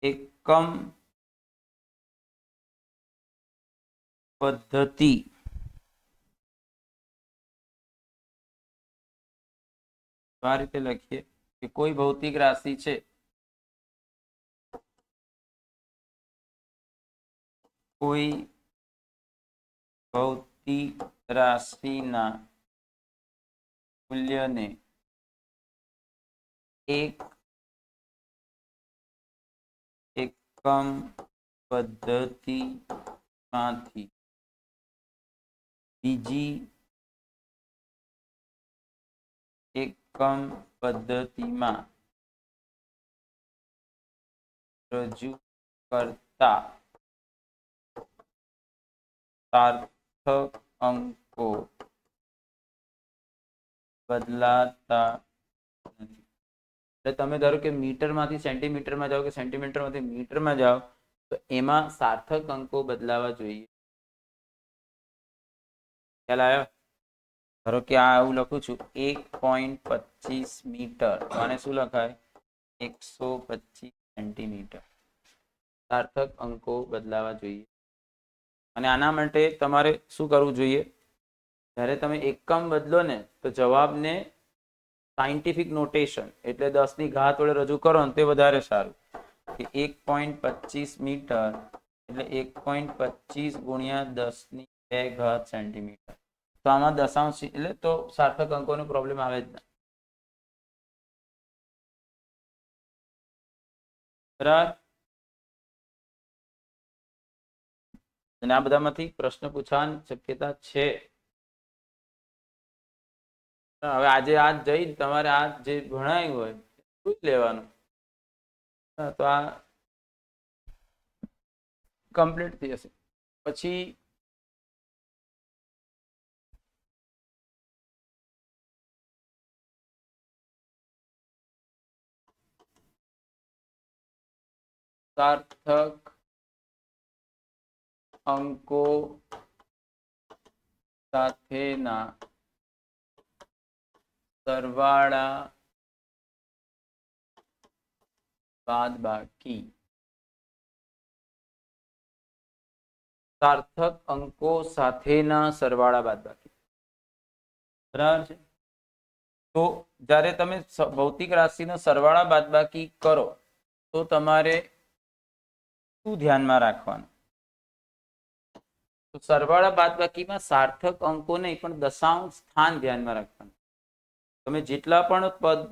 એકમ પદ્ધતિ આ રીતે લખીએ કે કોઈ ભૌતિક રાશિ છે, કોઈ ભૌતિક રાશિના મૂલ્યને એક એકમ પદ્ધતિમાંથી બીજી એકમ પદ્ધતિમાં રજૂ કરતા સાર્થક અંકો બદલાતા નથી. એટલે તમે ધારો કે મીટરમાંથી સેન્ટીમીટરમાં જાઓ કે સેન્ટીમીટરમાંથી મીટરમાં જાઓ, તો એમાં સાર્થક અંકો બદલાવા જોઈએ. ખ્યાલ આવ્યો? ધારો કે આ એવું લખું છું 1.25 મીટર, તો આને શું લખાય 125 સેન્ટીમીટર. સાર્થક અંકો બદલાવા જોઈએ. અને આના માટે તમારે શું કરવું જોઈએ, જ્યારે તમે એકમ બદલો ને તો જવાબને સાયન્ટિફિક નોટેશન એટલે 10 ની ઘાત વડે રજૂ કરો ને તે વધારે સારું. કે 1.25 મીટર એટલે 1.25 ગુણ્યા 10 ની 2 ઘાત સેન્ટીમીટર. તો આમાં દશાંશ એટલે તો સાર્થક અંકોનો પ્રોબ્લેમ આવે જ ના. બરાબર. અને આ બધામાંથી પ્રશ્ન પૂછવાની શક્યતા છે. હવે આજે આ જઈ તમારે આ જે ભણાયું હોય શું લેવાનું, તો આ કમ્પ્લીટ થઈ જશે. પછી સાર્થક અંકો સાથેના સરવાળા બાદબાકી. સાર્થક અંકો સાથેના સરવાળા બાદબાકી. બરાબર છે. તો જ્યારે તમે ભૌતિક રાશિનો સરવાળા બાદબાકી કરો તો તમારે શું ધ્યાનમાં રાખવાનું, તો સરવાળા બાદબાકીમાં સાર્થક અંકો નહીં પણ દશાંશ સ્થાન ધ્યાનમાં રાખવાનું. તમે જેટલા પણ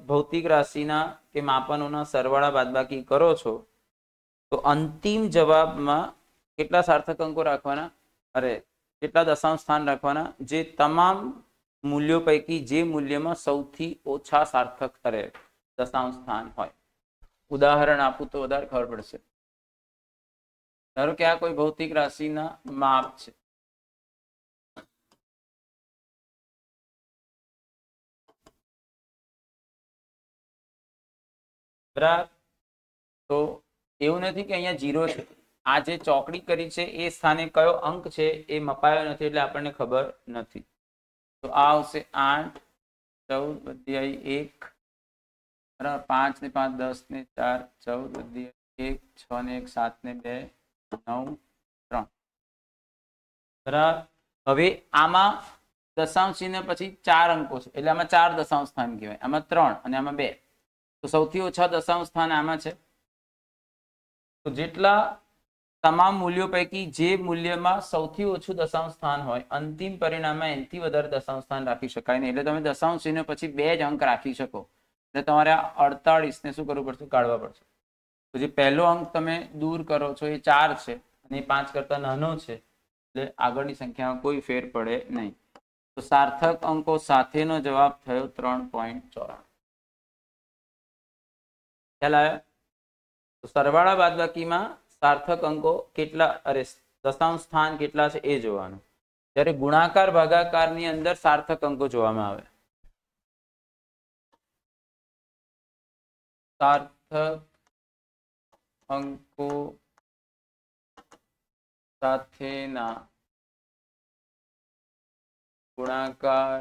ભૌતિક રાશિના કે માપનોના સરવાળા બાદબાકી કરો છો તો અંતિમ જવાબમાં કેટલા સાર્થક અંકો રાખવાના, અરે કેટલા દશાંશ સ્થાન રાખવાના, જે તમામ મૂલ્યો પૈકી જે મૂલ્યમાં સૌથી ઓછા સાર્થક અરે દશાંશ સ્થાન હોય. ઉદાહરણ આપું તો વધારે ખબર પડશે. ધારો કે આ કોઈ ભૌતિક રાશિના માપ છે. બરાબર. તો એવું નથી કે અહીંયા 0 છે. આ જે ચોકડી કરી છે એ સ્થાને કયો અંક છે એ મપાયો નથી એટલે આપણને ખબર નથી. તો આ આવશે 8, 14 વધી 1 બરાબર, 5 ને 5 10 ને 4 14 વધી 1 6 ને 1 7 ને 2 9 3 બરાબર. હવે આમાં દશાંશ ચિહ્ન પછી 4 અંકો છે એટલે આમાં 4 દશાંશ સ્થાન કહેવાય, આમાં 3 અને આમાં 2. તો સૌથી ઓછા દશાંશ સ્થાન આમાં છે. તો જેટલા તમામ મૂલ્યો પૈકી જે મૂલ્યમાં સૌથી ઓછું દશાંશ સ્થાન હોય અંતિમ પરિણામમાં એનાથી વધારે દશાંશ સ્થાન રાખી શકાય નહીં. એટલે તમે દશાંશ ચિહ્ન પછી 2 જ અંક રાખી શકો. એટલે તમારે 48 ને શું કરવું પડશે, કાઢવા પડશે. તો જે પહેલો અંક તમે દૂર કરો છો એ 4 છે અને એ 5 કરતા નાનો છે એટલે આગળની સંખ્યામાં કોઈ ફેર પડે નહીં. તો સાર્થક અંકો સાથેનો જવાબ થયો 3.94. ખ્યાલ આવ્યો? તો સરવાળા બાદબાકીમાં સાર્થક અંકો કેટલા, અરે દશાંશ સ્થાન કેટલા છે એ જોવાનું. જ્યારે ગુણાકાર ભાગાકારની અંદર સાર્થક અંકો જોવામાં આવે. સાર્થક અંકો સાથેના ગુણાકાર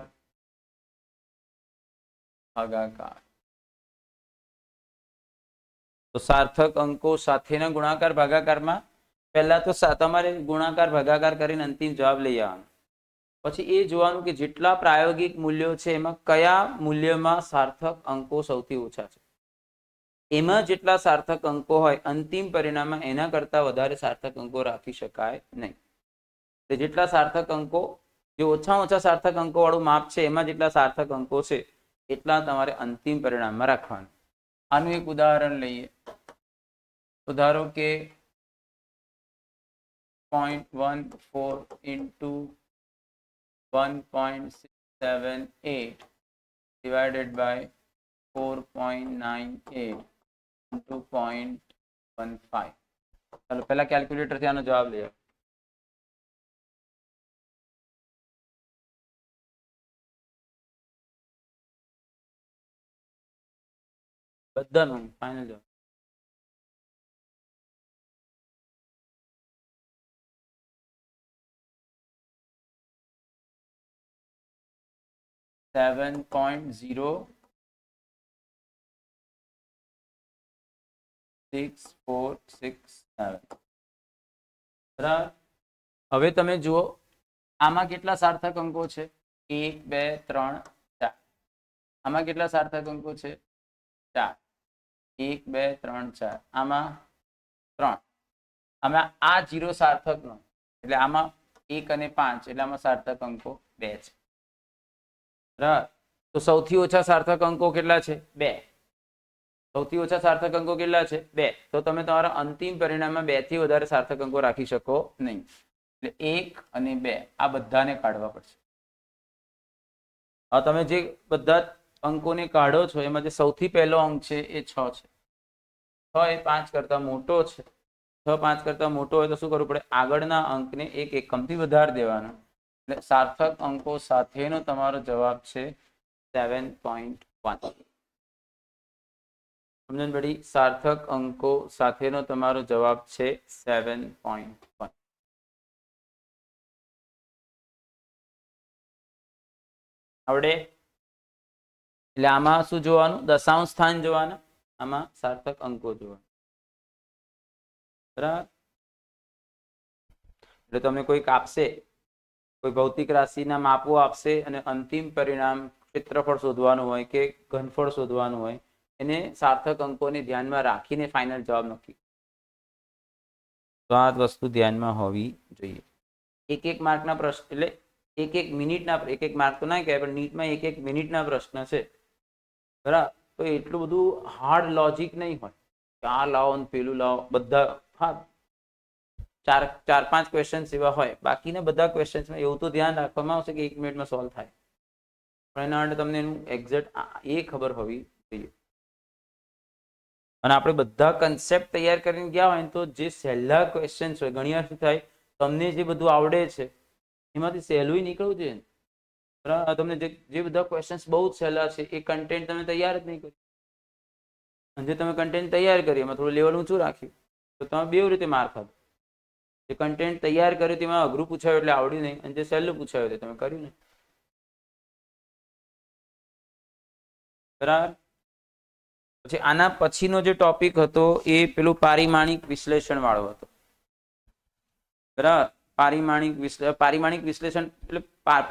ભાગાકાર. તો સાર્થક અંકો સાથેના ગુણાકાર ભાગાકારમાં પહેલા તો તમારે ગુણાકાર ભાગાકાર કરીને અંતિમ જવાબ લઈ આવવાનો. પછી એ જોવાનું કે જેટલા પ્રાયોગિક મૂલ્યો છે એમાં કયા મૂલ્યમાં સાર્થક અંકો સૌથી ઓછા છે. એમાં જેટલા સાર્થક અંકો હોય અંતિમ પરિણામમાં એના કરતા વધારે સાર્થક અંકો રાખી શકાય નહીં. જેટલા સાર્થક અંકો, જે ઓછામાં ઓછા સાર્થક અંકો વાળું માપ છે એમાં જેટલા સાર્થક અંકો છે એટલા તમારે અંતિમ પરિણામમાં રાખવાનું. આનું એક ઉદાહરણ લઈએ તો ધારો કે 0.14 into 1.678 divided by 4.98 into 0.15. ચાલો પહેલા કેલ્ક્યુલેટરથી આનો જવાબ લઈએ. બધાનું ફાઇનલ જવાબ 7.06467 બરાબર. હવે તમે જુઓ આમાં કેટલા સાર્થક અંકો છે? 1 2 3 4. આમાં કેટલા સાર્થક અંકો છે? 4. 1 2 3 4. આમાં 3. આમાં આ 0 સાર્થક નો એટલે આમાં 1 અને 5 એટલે આમાં સાર્થક અંકો 2 છે. બરાબર. તો સૌથી ઓછા સાર્થક અંકો કેટલા છે? 2. સૌથી ઓછા સાર્થક અંકો કેટલા છે? 2. તો તમે તમારા અંતિમ પરિણામમાં 2 થી વધારે સાર્થક અંકો રાખી શકો નહીં. એટલે 1 અને 2 આ બધાને કાઢવા પડશે. હવે તમે જે બધા અંકોને કાઢો છો એમાં જે સૌથી પહેલો અંક છે એ 6 છે. 6 એ 5 કરતા મોટો છે. 6 5 કરતા મોટો હોય તો શું કરવું પડે? આગળના અંકને એક એકમથી વધારી દેવાનો. એટલે સાર્થક અંકો સાથેનો તમારો જવાબ છે 7.1. સમજણ પડી? સાર્થક અંકો સાથેનો તમારો જવાબ છે 7.1. આવડે? એટલે આમાં શું જોવાનું? દશાંશ સ્થાન જોવાના, આમાં સાર્થક અંકો જોવાના. બરાબર. એટલે તમને કોઈક આપશે, કોઈ ભૌતિક રાશિના માપો આપશે અને અંતિમ પરિણામ ક્ષેત્રફળ શોધવાનું હોય કે ઘનફળ શોધવાનું હોય, એને સાર્થક અંકોને ધ્યાનમાં રાખીને ફાઇનલ જવાબ નક્કી. તો આ વસ્તુ ધ્યાનમાં હોવી જોઈએ. એક એક માર્કના પ્રશ્ન એટલે એક મિનિટના, એક માર્ક તો ના કહેવાય પણ નીટમાં એક મિનિટના પ્રશ્ન છે. બરાબર. તો એટલું બધું હાર્ડ લોજિક નહીં હોય કે આ લાવો ને પેલું લાવો. બધા હા 4-5 ક્વેશ્ચન્સ એવા હોય, બાકીના બધા ક્વેશ્ચન્સમાં એવું તો ધ્યાન રાખવામાં આવશે કે 1 મિનિટમાં સોલ્વ થાય. પણ એના માટે તમને એનું એક્ઝેક્ટ એ ખબર હોવી જોઈએ. અને આપણે બધા કન્સેપ્ટ તૈયાર કરીને ગયા હોય તો જે સહેલા ક્વેશ્ચન્સ હોય, ઘણી વાર શું થાય તમને જે બધું આવડે છે એમાંથી સહેલું નીકળવું જોઈએ. બરાબર. તમને જે બધા ક્વેશ્ચન્સ બહુ જ સહેલા છે એ કન્ટેન્ટ તમે તૈયાર જ નહીં કર્યું. અને જે તમે કન્ટેન્ટ તૈયાર કરી એમાં થોડું લેવલ ઊંચું રાખ્યું તો તમે બે રીતે માર્ક આપો. જે કન્ટેન્ટ તૈયાર કર્યું તેમાં અઘરું પૂછાયું એટલે આવડ્યું નહીં, અને જે સહેલું પૂછાયું તે તમે કર્યું નહીં. બરાબર. પછી આના પછીનો જે ટોપિક હતો એ પેલું પારિમાણિક વિશ્લેષણ વાળો હતો. બરાબર. પારિમાણિક વિશ્લેષણ એટલે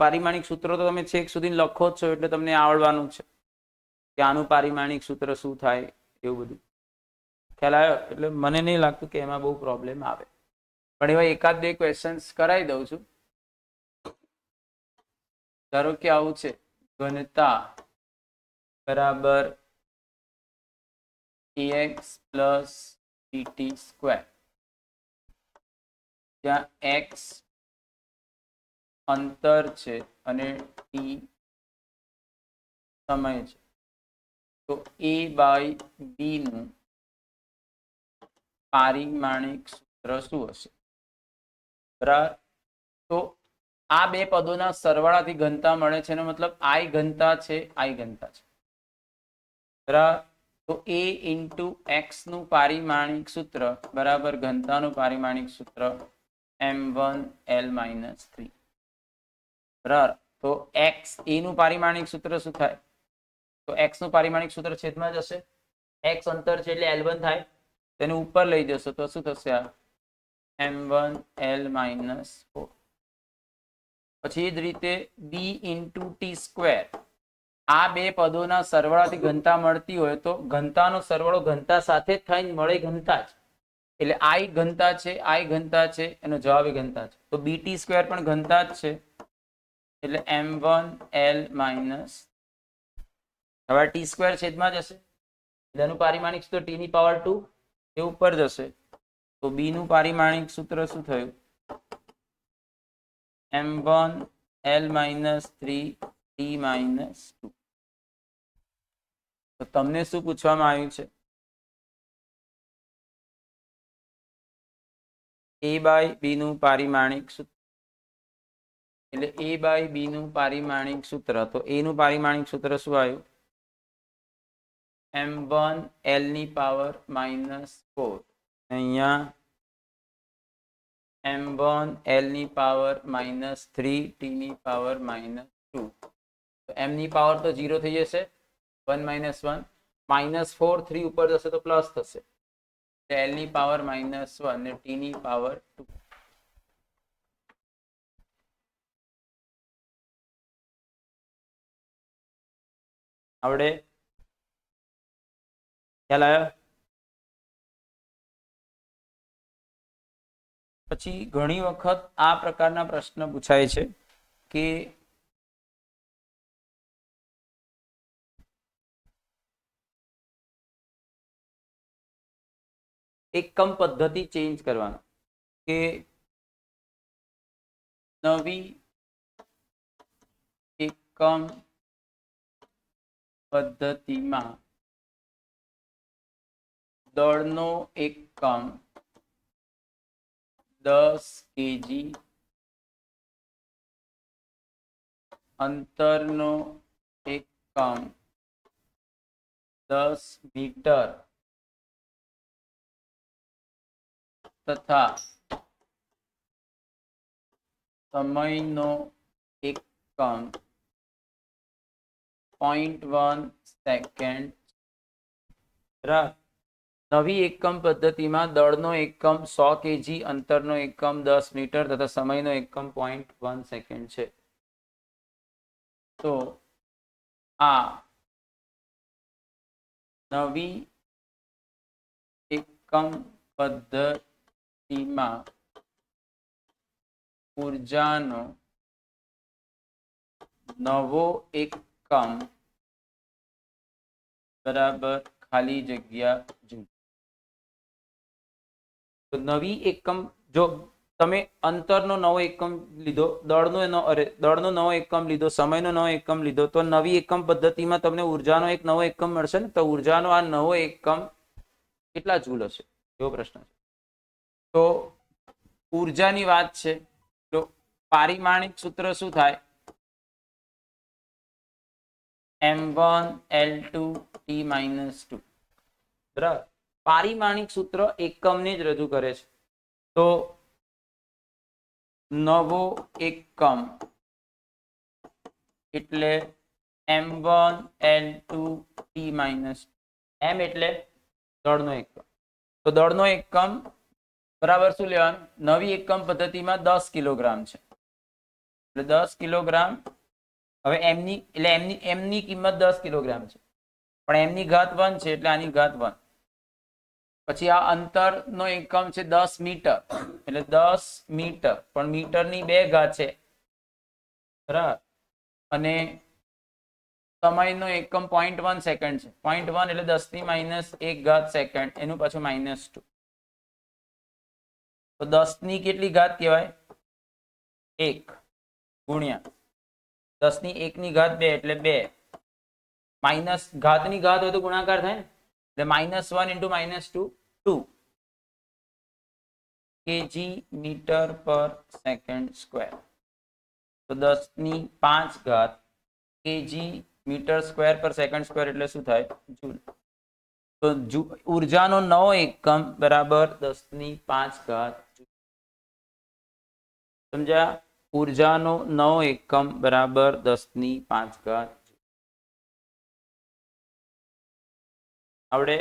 પારિમાણિક સૂત્રો તો તમે છેક સુધી લખો જ છો એટલે તમને આવડવાનું છે કે આનું પારિમાણિક સૂત્ર શું થાય, એવું બધું ખ્યાલ આવ્યો. એટલે મને નહીં લાગતું કે એમાં બહુ પ્રોબ્લેમ આવે, પણ એવા એકાદ બે ક્વેશ્ચન્સ કરાવી દઉં છું. ધારો કે આવું છે, ઘનતા બરાબર ax પ્લસ bt સ્ક્વેર, જ્યાં x અંતર છે અને t સમય છે. તો a બાય b નું પારિમાણિક સૂત્ર શું હશે? બરાબર. તો આ બે પદોના સરવાળાથી ઘનતા મળે છે, એનો મતલબ I ઘનતા છે, I ઘનતા છે. બરાબર. તો a ઇન્ટુ એક્સ નું પારિમાણિક સૂત્ર બરાબર ઘનતાનું પારિમાણિક સૂત્ર m1l-3. બરાબર. તો એક્સ એ નું પારિમાણિક સૂત્ર શું થાય? તો એક્સ નું પારિમાણિક સૂત્ર છેદમાં જશે. એક્સ અંતર છે એટલે L1 થાય, તેને ઉપર લઈ જશો તો શું થશે? આ m1l-4. પછી જ રીતે b ઇન્ટુ ટી સ્ક્વેર, આ બે પદોના સરવાળાથી ઘનતા મળતી હોય તો ઘનતાનો સરવાળો ઘનતા સાથે થઈને મળે ઘનતા જ. એટલે I ઘનતા છે, I ઘનતા છે, એનો જવાબ એ ઘનતા છે. તો બીટી સ્ક્વેર પણ ઘનતા જ છે એટલે m1l-. હવે ટી સ્ક્વેર છેદમાં જશે એટલે એનું પારિમાણિક સૂત્ર t ની પાવર 2 એ ઉપર જશે. તો b નું પારિમાણિક સૂત્ર શું થયું? m1l-3 t-2. તો તમને શું પૂછવામાં આવ્યું છે? a બાય b નું પારિમાણિક સૂત્ર. એટલે a બાય b નું પારિમાણિક સૂત્ર, તો a નું પારિમાણિક સૂત્ર શું આવ્યું? m1l ની પાવર -4. અહીંયા m1l ની પાવર -3 t ની પાવર -2. તો m ની પાવર તો 0 થઈ જશે 1 - 1 -4 3 ઉપર જશે તો પ્લસ થશે l ની પાવર -1 અને t ની પાવર 2. આવડે ખ્યાલ આવ્યો? પછી ઘણી વખત આ પ્રકારના પ્રશ્ન પૂછાય છે કે એકમ પદ્ધતિ ચેન્જ કરવાનો કે નવી એકમ પદ્ધતિમાં દળનો એકમ 10 kg અંતરનો એકમ 10 મીટર તથા સમયનો એકમ 0.1 સેકન્ડ. નવી એકમ પદ્ધતિમાં દળનો એકમ 100 kg અંતરનો એકમ 10 મીટર તથા સમયનો એકમ 0.1 સેકન્ડ છે. તો આ નવી એકમ પદ્ધતિમાં ઉર્જાનો નવો એકમ બરાબર ખાલી જગ્યા જૂથ. તો નવી એકમ જો તમે અંતરનો નવો એકમ લીધો, દળનો નવો એકમ લીધો, સમયનો નવો એકમ લીધો, તો નવી એકમ પદ્ધતિમાં તમને ઉર્જાનો એક નવો એકમ મળશે ને. તો ઉર્જાનો આ નવો એકમ કેટલા જૂલ હશે એવો પ્રશ્ન છે. તો ઉર્જાની વાત છે તો પારિમાણિક સૂત્ર શું થાય? m1 l2 t - 2. બરાબર. પારિમાણિક સૂત્ર એકમને જ રજૂ કરે છે. તો નવો એકમ એટલે m1 l2 t - 2. m એટલે દળનો એકમ. તો દળનો એકમ બરાબર શું લેવાનું? નવી એકમ પદ્ધતિમાં 10 કિલોગ્રામ છે એટલે 10 કિલોગ્રામ. હવે એમની કિંમત 10 કિલોગ્રામ છે પણ એમની ઘાત 1 છે એટલે આની ઘાત 1. પછી આ અંતરનો એકમ છે 10 મીટર એટલે 10 મીટર પણ મીટરની 2 ઘાત છે બરાબર. અને સમયનો એકમ 0.1 સેકન્ડ છે. 0.1 એટલે 10⁻1 સેકન્ડ, એનું પાછું -2. તો 10 ની કેટલી ઘાત કહેવાય? 1 ગુણ્યા 10 ની 1 ની ઘાત 2 એટલે 2. માઇનસ ઘાતની ઘાત હોય તો ગુણાકાર થાય ને, એટલે -1 × -2 2 kg મીટર પર સેકન્ડ સ્ક્વેર. તો 10 ની 5 ઘાત kg મીટર સ્ક્વેર પર સેકન્ડ સ્ક્વેર એટલે શું થાય? જૂલ. તો ઉર્જાનો નવો એકમ બરાબર 10 ની 5 ઘાત. સમજ્યા? ઉર્જાનો નવો એકમ બરાબર 10 ની 5 ઘાત. આવડે?